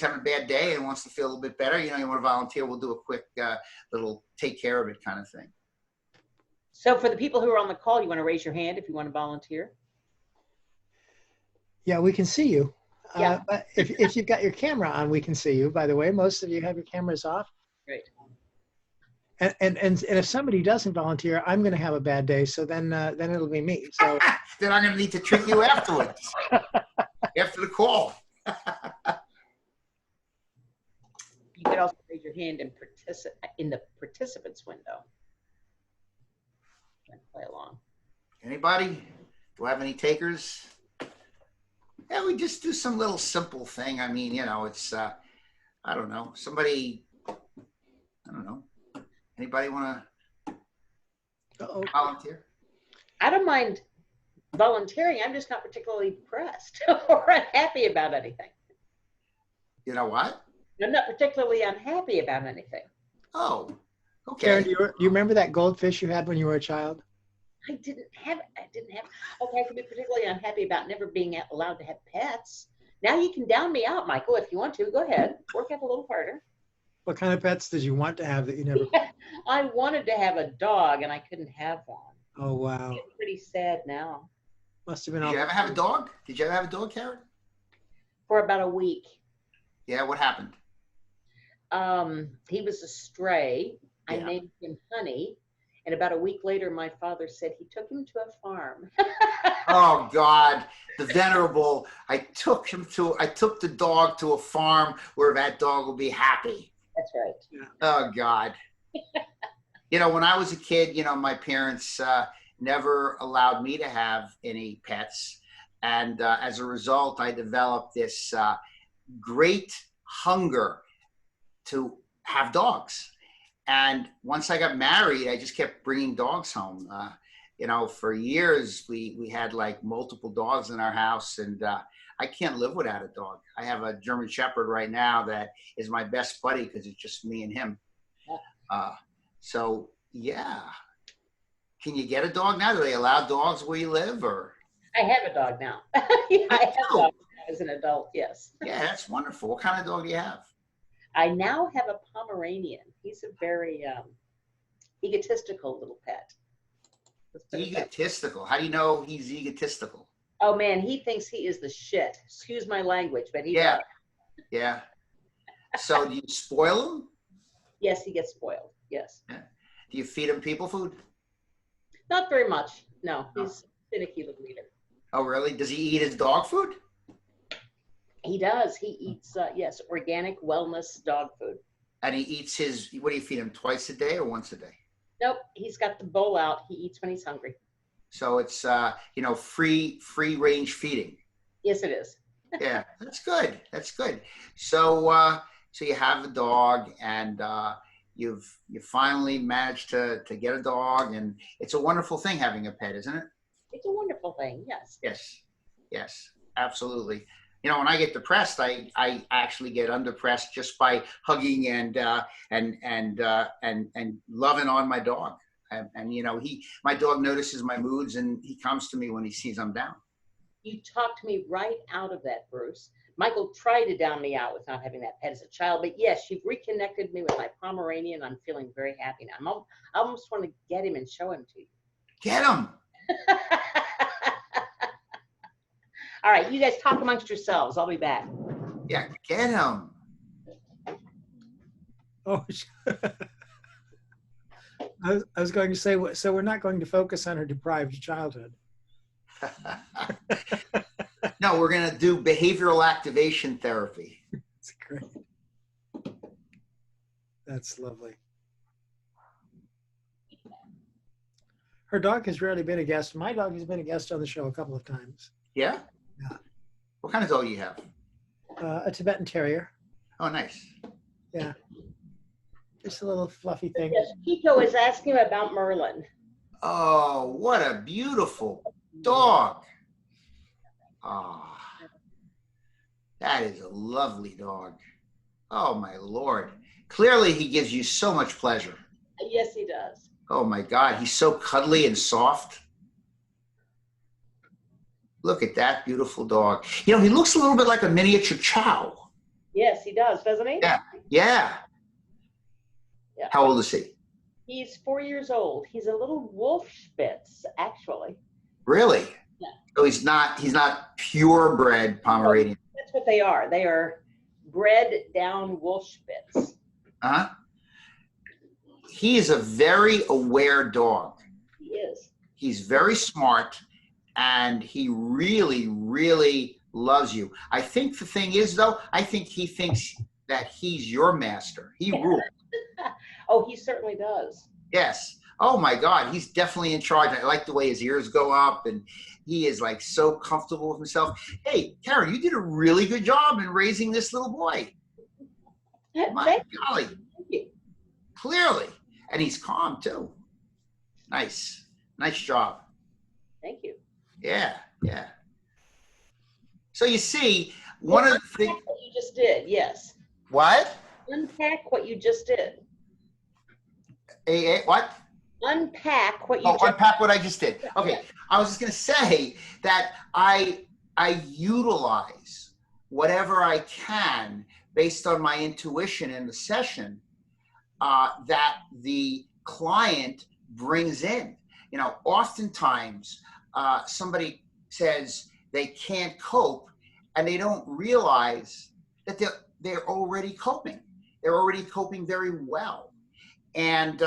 having a bad day and wants to feel a little bit better, you want to volunteer, we'll do a quick little take care of it kind of thing. So for the people who are on the call, you want to raise your hand if you want to volunteer? Yeah, we can see you. Yeah. But if you've got your camera on, we can see you, by the way. Most of you have your cameras off. Great. And if somebody doesn't volunteer, I'm going to have a bad day. So then it'll be me. So then I'm going to need to treat you afterwards, after the call. You could also raise your hand in the participants window. Play along. Anybody? Do I have any takers? Yeah, we just do some little simple thing. I mean, it's I don't know. Anybody want to volunteer? I don't mind volunteering. I'm just not particularly pressed or unhappy about anything. You know what? I'm not particularly unhappy about anything. Oh, okay. Karen, do you remember that goldfish you had when you were a child? I didn't have. Okay, I could be particularly unhappy about never being allowed to have pets. Now you can down me out, Michael, if you want to. Go ahead. Work up a little harder. What kind of pets did you want to have that you never? I wanted to have a dog, and I couldn't have one. Oh, wow. I'm pretty sad now. Must have been. Did you ever have a dog? Did you ever have a dog, Karen? For about a week. Yeah, what happened? He was a stray. Yeah. I named him Honey. And about a week later, my father said he took him to a farm. Oh God, the venerable! I took the dog to a farm where that dog will be happy. That's right. Yeah. Oh God. When I was a kid, my parents never allowed me to have any pets, and as a result, I developed this great hunger to have dogs. And once I got married, I just kept bringing dogs home. For years, we had like multiple dogs in our house, and I can't live without a dog. I have a German Shepherd right now that is my best buddy because it's just me and him. So yeah. Can you get a dog now? Do they allow dogs where you live, or? I have a dog now. Yeah, I have a dog as an adult, yes. Yeah, that's wonderful. What kind of dog do you have? I now have a Pomeranian. He's a very egotistical little pet. Egotistical? How do you know he's egotistical? Oh man, he thinks he is the shit. Excuse my language, but he Yeah. does. Yeah. So do you spoil him? Yes, he gets spoiled. Yes. Yeah. Do you feed him people food? Not very much. No, he's a finicky little eater. Oh, really? Does he eat his dog food? He does. He eats, yes, organic wellness dog food. And he eats what do you feed him, twice a day or once a day? Nope, he's got the bowl out. He eats when he's hungry. So it's, free range feeding. Yes, it is. Yeah, that's good. That's good. So, so you have a dog, and you finally managed to get a dog, and it's a wonderful thing having a pet, isn't it? It's a wonderful thing. Yes. Yes, absolutely. When I get depressed, I actually get undepressed just by hugging and loving on my dog. And my dog notices my moods, and he comes to me when he sees I'm down. You talked me right out of that, Bruce, Michael tried to down me out with not having that pet as a child, but yes, you've reconnected me with my Pomeranian. I'm feeling very happy now. I almost want to get him and show him to you. Get him. All right, you guys talk amongst yourselves. I'll be back. Yeah, get him. Oh, I was going to say, so we're not going to focus on her deprived childhood. No, we're going to do behavioral activation therapy. That's great. That's lovely. Her dog has rarely been a guest. My dog has been a guest on the show a couple of times. Yeah? Yeah. What kind of dog do you have? A Tibetan Terrier. Oh, nice. Yeah. Just a little fluffy thing. Yes, Pico is asking about Merlin. Oh, what a beautiful dog. Oh, that is a lovely dog. Oh, my Lord. Clearly, he gives you so much pleasure. Yes, he does. Oh, my God. He's so cuddly and soft. Look at that beautiful dog. You know, he looks a little bit like a miniature chow. Yes, he does, doesn't he? Yeah. Yeah. Yeah. How old is he? He's 4 years old. He's a little wolf spitz, actually. Really? Yeah. So he's not purebred Pomeranian. That's what they are. They are bred down wolf spitz. Huh? He is a very aware dog. He is. He's very smart, and he really, really loves you. I think the thing is, though, I think he thinks that he's your master. He rules. Oh, he certainly does. Yes. Oh, my God. He's definitely in charge. I like the way his ears go up, and he is, like, so comfortable with himself. Hey, Karen, you did a really good job in raising this little boy. My golly. Thank you. Clearly. And he's calm, too. Nice. Nice job. Thank you. Yeah, yeah. So you see, one of the things. Unpack what you just did, yes. What? Unpack what you just did. What? Unpack what you Oh, just unpack what I just did. Okay, I was just going to say that I utilize whatever I can based on my intuition in the session that the client brings in. You know, oftentimes somebody says they can't cope, and they don't realize that they're already coping. They're already coping very well. And,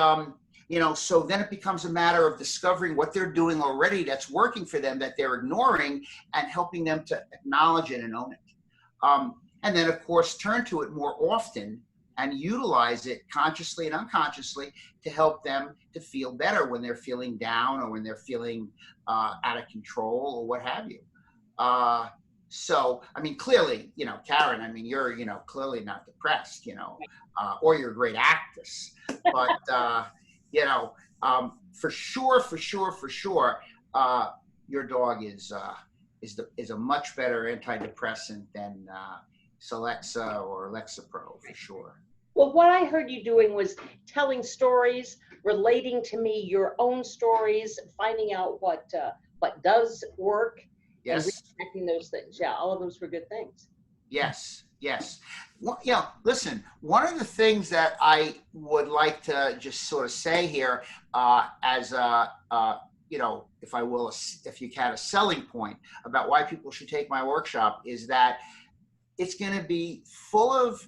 you know, so then it becomes a matter of discovering what they're doing already that's working for them that they're ignoring, and helping them to acknowledge it and own it. And then, of course, turn to it more often and utilize it consciously and unconsciously to help them to feel better when they're feeling down, or when they're feeling out of control, or what have you. So, I mean, clearly, you know, Karen, I mean, you're, you know, clearly not depressed, you know, or you're a great actress. But, you know, for sure, your dog is a much better antidepressant than Celexa or Lexapro, for sure. Well, what I heard you doing was telling stories, relating to me your own stories, finding out what does work, Yes. and reconnecting those things. Yeah, all of those were good things. Yes, yes. Well, you know, listen, one of the things that I would like to just sort of say here as a, you know, if you can, a selling point about why people should take my workshop is that it's going to be full of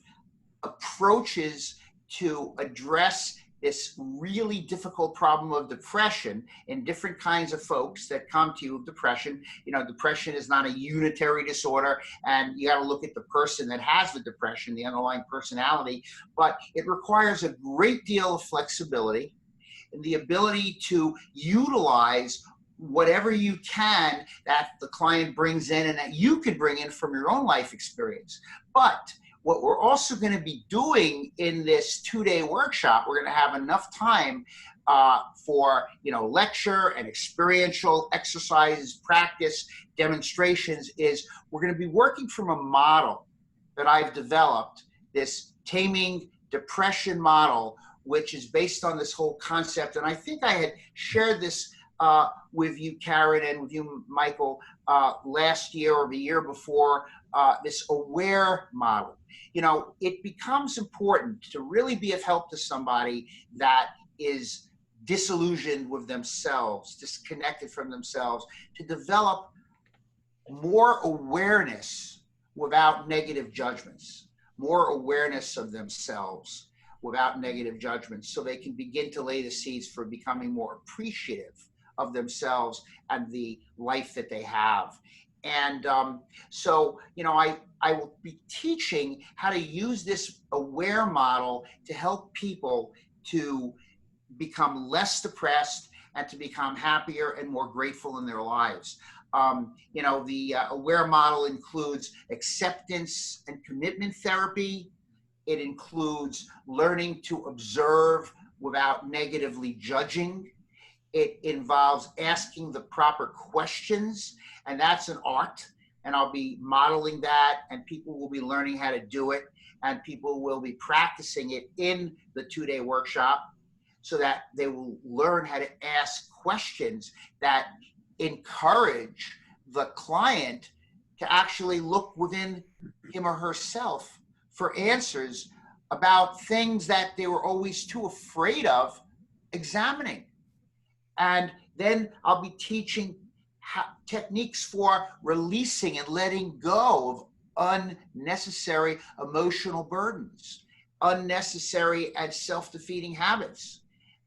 approaches to address this really difficult problem of depression in different kinds of folks that come to you with depression. You know, depression is not a unitary disorder, and you got to look at the person that has the depression, the underlying personality, but it requires a great deal of flexibility and the ability to utilize whatever you can that the client brings in and that you could bring in from your own life experience. But what we're also going to be doing in this 2-day workshop, we're going to have enough time for, you know, lecture and experiential exercises, practice, demonstrations, is we're going to be working from a model that I've developed, this Taming Depression model, which is based on this whole concept. And I think I had shared this with you, Karen, and with you, Michael, last year or the year before this aware model. You know, it becomes important to really be of help to somebody that is disillusioned with themselves, disconnected from themselves, to develop more awareness without negative judgments, more awareness of themselves without negative judgments, so they can begin to lay the seeds for becoming more appreciative of themselves and the life that they have. And so, you know, I will be teaching how to use this aware model to help people to become less depressed and to become happier and more grateful in their lives. You know, the aware model includes acceptance and commitment therapy. It includes learning to observe without negatively judging. It involves asking the proper questions, and that's an art. And I'll be modeling that, and people will be learning how to do it, and people will be practicing it in the 2-day workshop so that they will learn how to ask questions that encourage the client to actually look within him or herself for answers about things that they were always too afraid of examining. And then I'll be teaching techniques for releasing and letting go of unnecessary emotional burdens, unnecessary and self-defeating habits.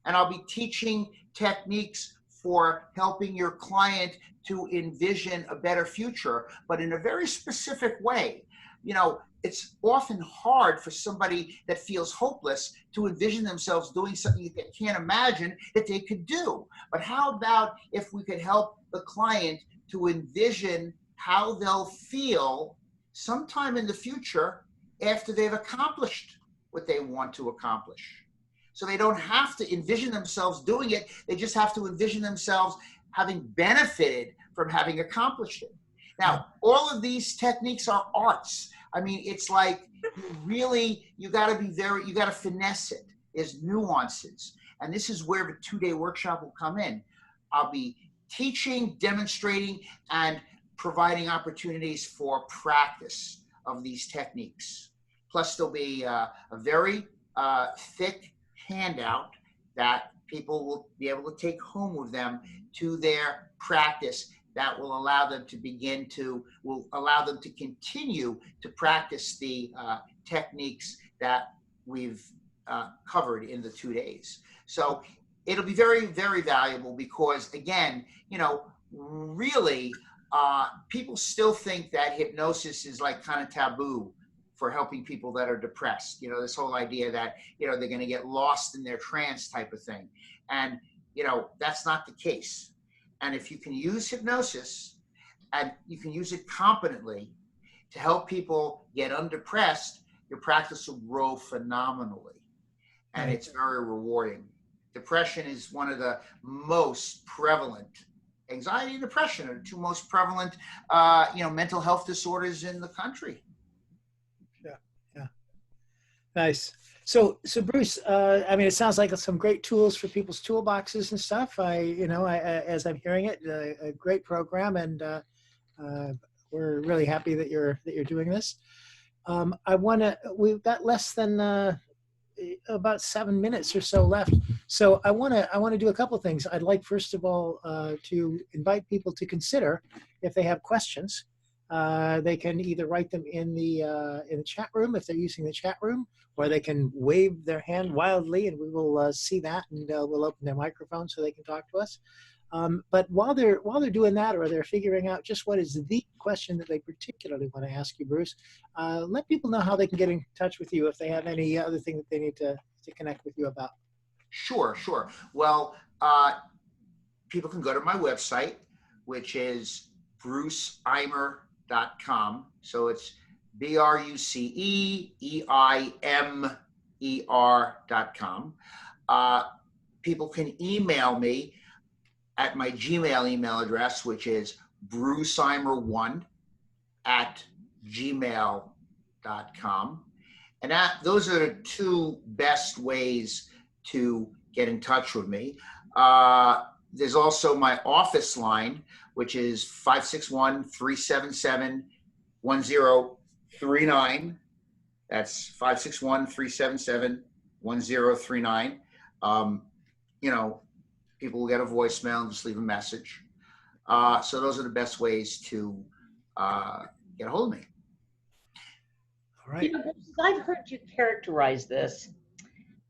And I'll be teaching techniques for helping your client to envision a better future, but in a very specific way. You know, it's often hard for somebody that feels hopeless to envision themselves doing something that they can't imagine that they could do. But how about if we could help the client to envision how they'll feel sometime in the future after they've accomplished what they want to accomplish? So they don't have to envision themselves doing it. They just have to envision themselves having benefited from having accomplished it. Now, all of these techniques are arts. I mean, it's like you got to finesse it. There's nuances. And this is where the 2-day workshop will come in. I'll be teaching, demonstrating, and providing opportunities for practice of these techniques. Plus, there'll be a very thick handout that people will be able to take home with them to their practice that will allow them to continue to practice the techniques that we've covered in the 2 days. So it'll be very, very valuable because, again, you know, really, people still think that hypnosis is like kind of taboo for helping people that are depressed. You know, this whole idea that, you know, they're going to get lost in their trance type of thing. And, you know, that's not the case. And if you can use hypnosis and you can use it competently to help people get undepressed, your practice will grow phenomenally. And it's very rewarding. Depression is one of the most prevalent, anxiety and depression are the two most prevalent, you know, mental health disorders in the country. Yeah. Nice. So Bruce, I mean, it sounds like some great tools for people's toolboxes and stuff. As I'm hearing it, a great program, and we're really happy that you're doing this. We've got less than about 7 minutes or so left. So I want to do a couple of things. I'd like, first of all, to invite people to consider, if they have questions, they can either write them in the chat room if they're using the chat room, or they can wave their hand wildly and we will see that, and we'll open their microphone so they can talk to us. But while they're doing that, or they're figuring out just what is the question that they particularly want to ask you, Bruce, let people know how they can get in touch with you if they have any other thing that they need to connect with you about. Sure. Well, people can go to my website, which is bruceeimer.com. So it's BruceEimer.com. People can email me at my Gmail email address, which is bruceeimer1@gmail.com. And those are the two best ways to get in touch with me. There's also my office line, which is 561-377 1039. That's 561-377-1039. You know, people will get a voicemail and just leave a message. So those are the best ways to get a hold of me. All right. You know, I've heard you characterize this.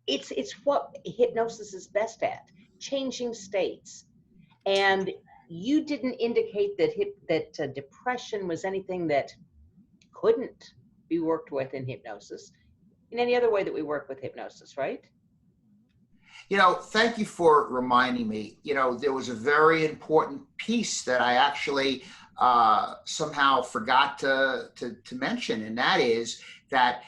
It's what hypnosis is best at, changing states. And you didn't indicate that depression was anything that couldn't be worked with in hypnosis in any other way that we work with hypnosis, right? You know, thank you for reminding me. You know, there was a very important piece that I actually somehow forgot to mention, and that is that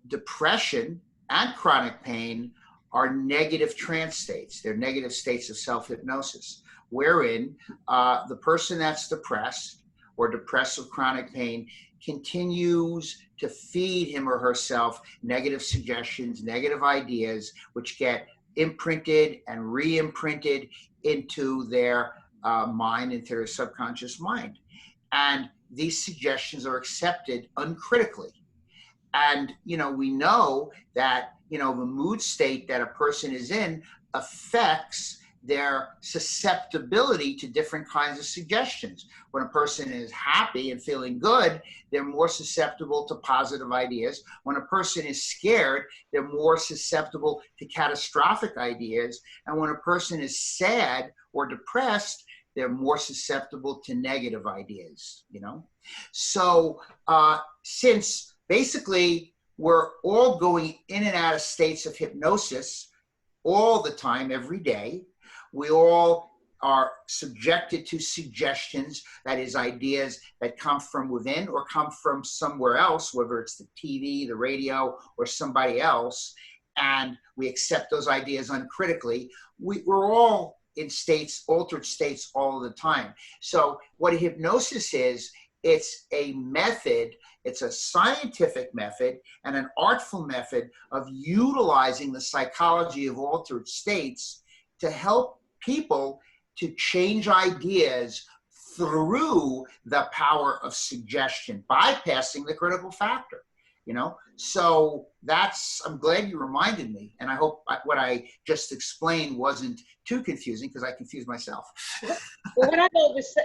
depression and chronic pain are negative trance states. They're negative states of self-hypnosis, wherein the person that's depressed or depressed with chronic pain continues to feed him or herself negative suggestions, negative ideas, which get imprinted and re-imprinted into their mind, into their subconscious mind. And these suggestions are accepted uncritically. And, you know, we know that, you know, the mood state that a person is in affects their susceptibility to different kinds of suggestions. When a person is happy and feeling good, they're more susceptible to positive ideas. When a person is scared, they're more susceptible to catastrophic ideas. And when a person is sad or depressed, they're more susceptible to negative ideas, you know? So since basically we're all going in and out of states of hypnosis all the time, every day, we all are subjected to suggestions, that is, ideas that come from within or come from somewhere else, whether it's the TV, the radio, or somebody else, and we accept those ideas uncritically. We're all in states, altered states all the time. So what hypnosis is, it's a method, it's a scientific method and an artful method of utilizing the psychology of altered states to help people to change ideas through the power of suggestion, bypassing the critical factor, you know? So that's, I'm glad you reminded me. And I hope what I just explained wasn't too confusing, because I confused myself. Well,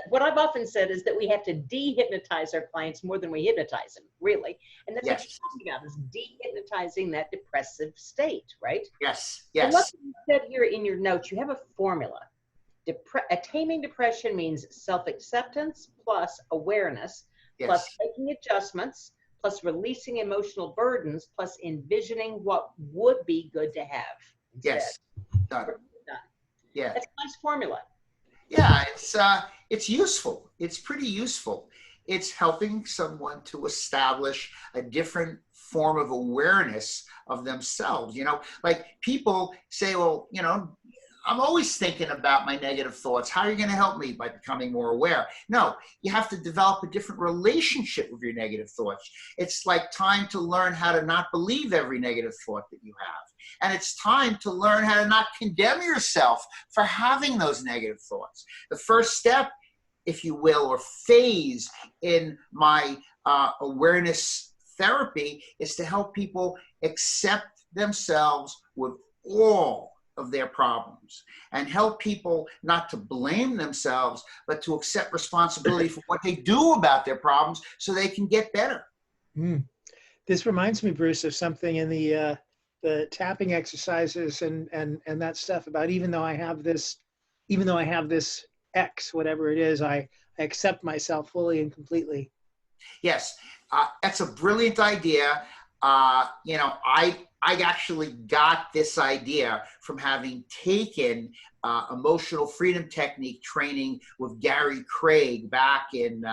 what I've often said is that we have to de-hypnotize our clients more than we hypnotize them, really. And that's what you're talking about, is de-hypnotizing that depressive state, right? Yes, And yes. what you said here in your notes, you have a formula. Taming depression means self-acceptance plus awareness, plus making adjustments, plus releasing emotional burdens, plus envisioning what would be good to have instead. Yes, done. Yeah. That's a nice formula. Yeah, it's useful. It's pretty useful. It's helping someone to establish a different form of awareness of themselves. You know, like people say, well, you know, I'm always thinking about my negative thoughts. How are you going to help me? By becoming more aware. No, you have to develop a different relationship with your negative thoughts. It's like time to learn how to not believe every negative thought that you have. And it's time to learn how to not condemn yourself for having those negative thoughts. The first step, if you will, or phase in my awareness therapy is to help people accept themselves with all of their problems, and help people not to blame themselves, but to accept responsibility for what they do about their problems so they can get better. This reminds me, Bruce, of something in the tapping exercises and that stuff about even though I have this X, whatever it is, I accept myself fully and completely. Yes, that's a brilliant idea. You know, I actually got this idea from having taken emotional freedom technique training with Gary Craig back in,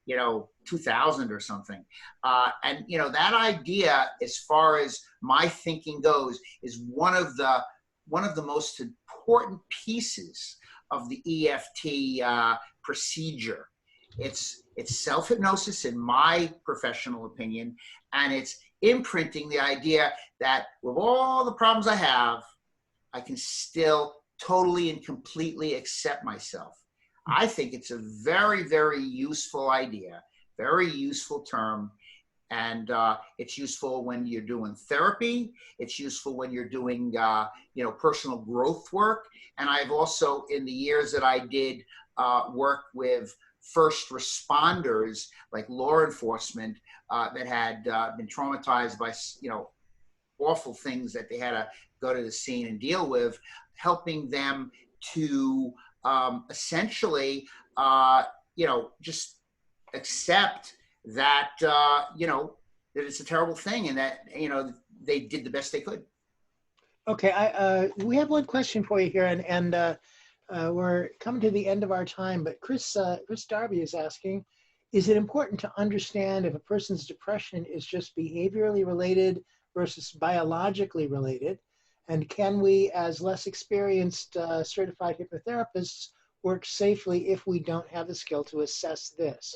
you know, 2000 or something. And, you know, that idea, as far as my thinking goes, is one of the most important pieces of the EFT procedure. It's self-hypnosis, in my professional opinion, and it's imprinting the idea that with all the problems I have, I can still totally and completely accept myself. I think it's a very, very useful idea very useful term. And it's useful when you're doing therapy. It's useful when you're doing, personal growth work. And I've also, in the years that I did work with first responders, like law enforcement, that had been traumatized by, awful things that they had to go to the scene and deal with, helping them to essentially, just accept that, that it's a terrible thing, and that, they did the best they could. Okay, we have one question for you here, and we're coming to the end of our time, but Chris Darby is asking, is it important to understand if a person's depression is just behaviorally related versus biologically related? And can we, as less experienced certified hypnotherapists, work safely if we don't have the skill to assess this?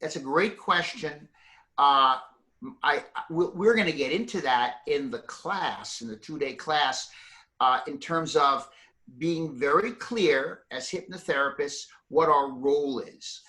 That's a great question. We're going to get into that in the class, in the 2-day class, in terms of being very clear as hypnotherapists what our role is.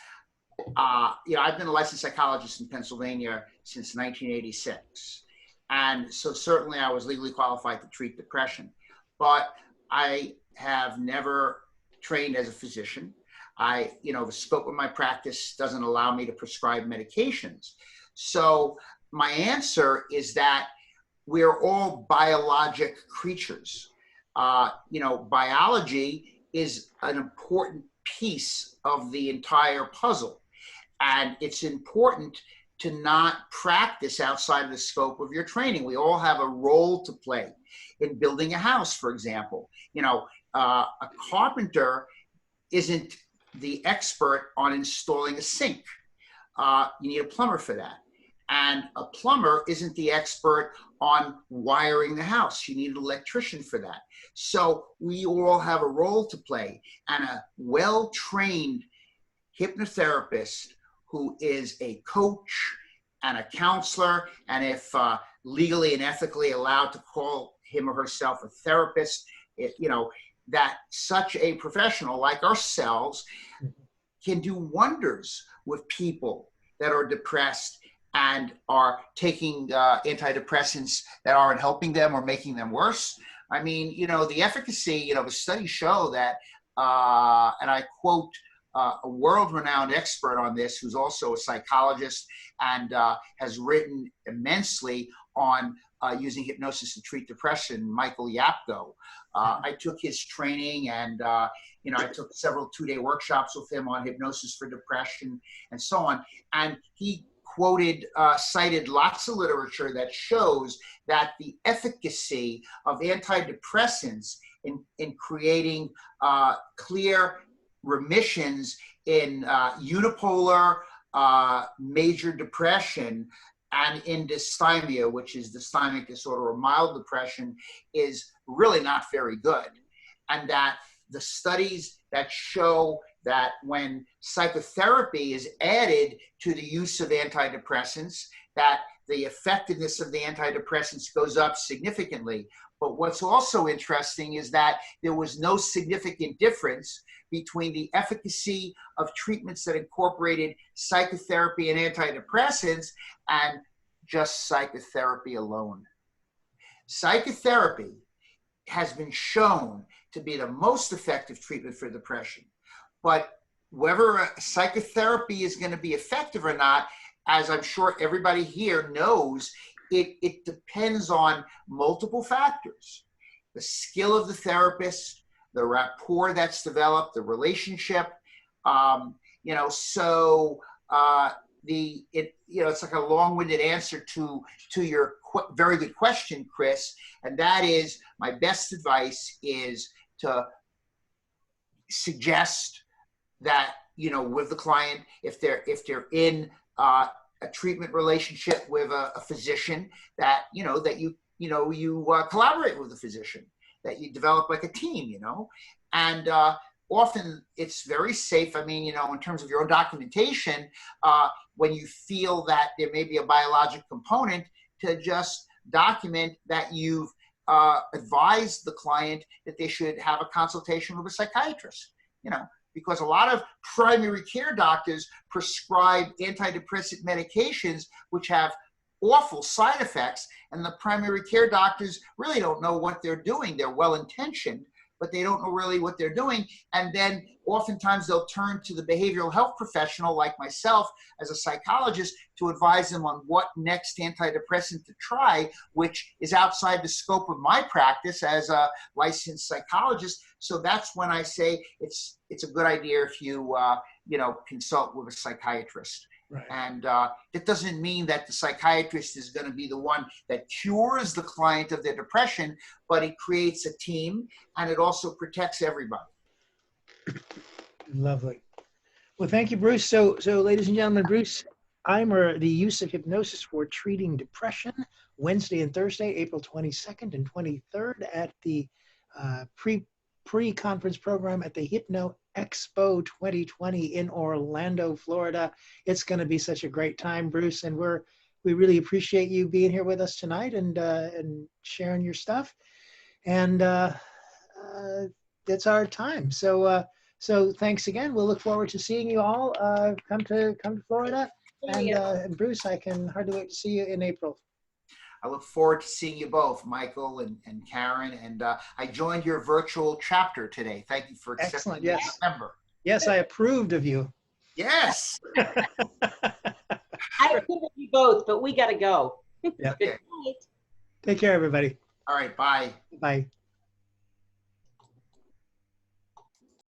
I've been a licensed psychologist in Pennsylvania since 1986. And so certainly I was legally qualified to treat depression, but I have never trained as a physician. The scope of my practice doesn't allow me to prescribe medications. So my answer is that we're all biologic creatures. Biology is an important piece of the entire puzzle. And it's important to not practice outside of the scope of your training. We all have a role to play in building a house, for example. A carpenter isn't the expert on installing a sink. You need a plumber for that. And a plumber isn't the expert on wiring the house. You need an electrician for that. So we all have a role to play. And a well-trained hypnotherapist who is a coach and a counselor, and if legally and ethically allowed to call him or herself a therapist, that such a professional like ourselves can do wonders with people that are depressed and are taking antidepressants that aren't helping them or making them worse. I mean, the efficacy, the studies show that, and I quote a world-renowned expert on this who's also a psychologist and has written immensely on using hypnosis to treat depression, Michael Yapko. I took his training, and I took several 2-day workshops with him on hypnosis for depression and so on. And he cited lots of literature that shows that the efficacy of antidepressants in creating clear remissions in unipolar major depression and in dysthymia, which is dysthymic disorder or mild depression, is really not very good. And that the studies that show that when psychotherapy is added to the use of antidepressants, that the effectiveness of the antidepressants goes up significantly. But what's also interesting is that there was no significant difference between the efficacy of treatments that incorporated psychotherapy and antidepressants and just psychotherapy alone. Psychotherapy has been shown to be the most effective treatment for depression. But whether psychotherapy is going to be effective or not, as I'm sure everybody here knows, it depends on multiple factors. The skill of the therapist, the rapport that's developed, the relationship, it's like a long-winded answer to your very good question, Chris, and that is my best advice is to suggest that, with the client, if they're in a treatment relationship with a physician, that you collaborate with the physician, that you develop like a team, and often it's very safe. I mean, in terms of your own documentation, when you feel that there may be a biologic component, to just document that you've advised the client that they should have a consultation with a psychiatrist. because a lot of primary care doctors prescribe antidepressant medications which have awful side effects, and the primary care doctors really don't know what they're doing. They're well-intentioned, but they don't know really what they're doing. And then oftentimes they'll turn to the behavioral health professional like myself as a psychologist to advise them on what next antidepressant to try, which is outside the scope of my practice as a licensed psychologist. So that's when I say it's a good idea if you consult with a psychiatrist. Right. And it doesn't mean that the psychiatrist is going to be the one that cures the client of their depression, but it creates a team and it also protects everybody. Lovely. Well, thank you, Bruce. So ladies and gentlemen, Bruce Eimer, the use of hypnosis for treating depression, Wednesday and Thursday, April 22nd and 23rd at the pre-conference program at the HypnoExpo 2020 in Orlando, Florida. It's going to be such a great time, Bruce, and we really appreciate you being here with us tonight and sharing your stuff. And it's our time. So thanks again. We'll look forward to seeing you all come to Florida. And Bruce, I can hardly wait to see you in April. I look forward to seeing you both, Michael and Karen. And I joined your virtual chapter today. Thank you for accepting me as a member. Yes, I approved of you. Yes. I approve of you both, but we got to go. Yeah. Good night. Take care, everybody. All right. Bye. Bye.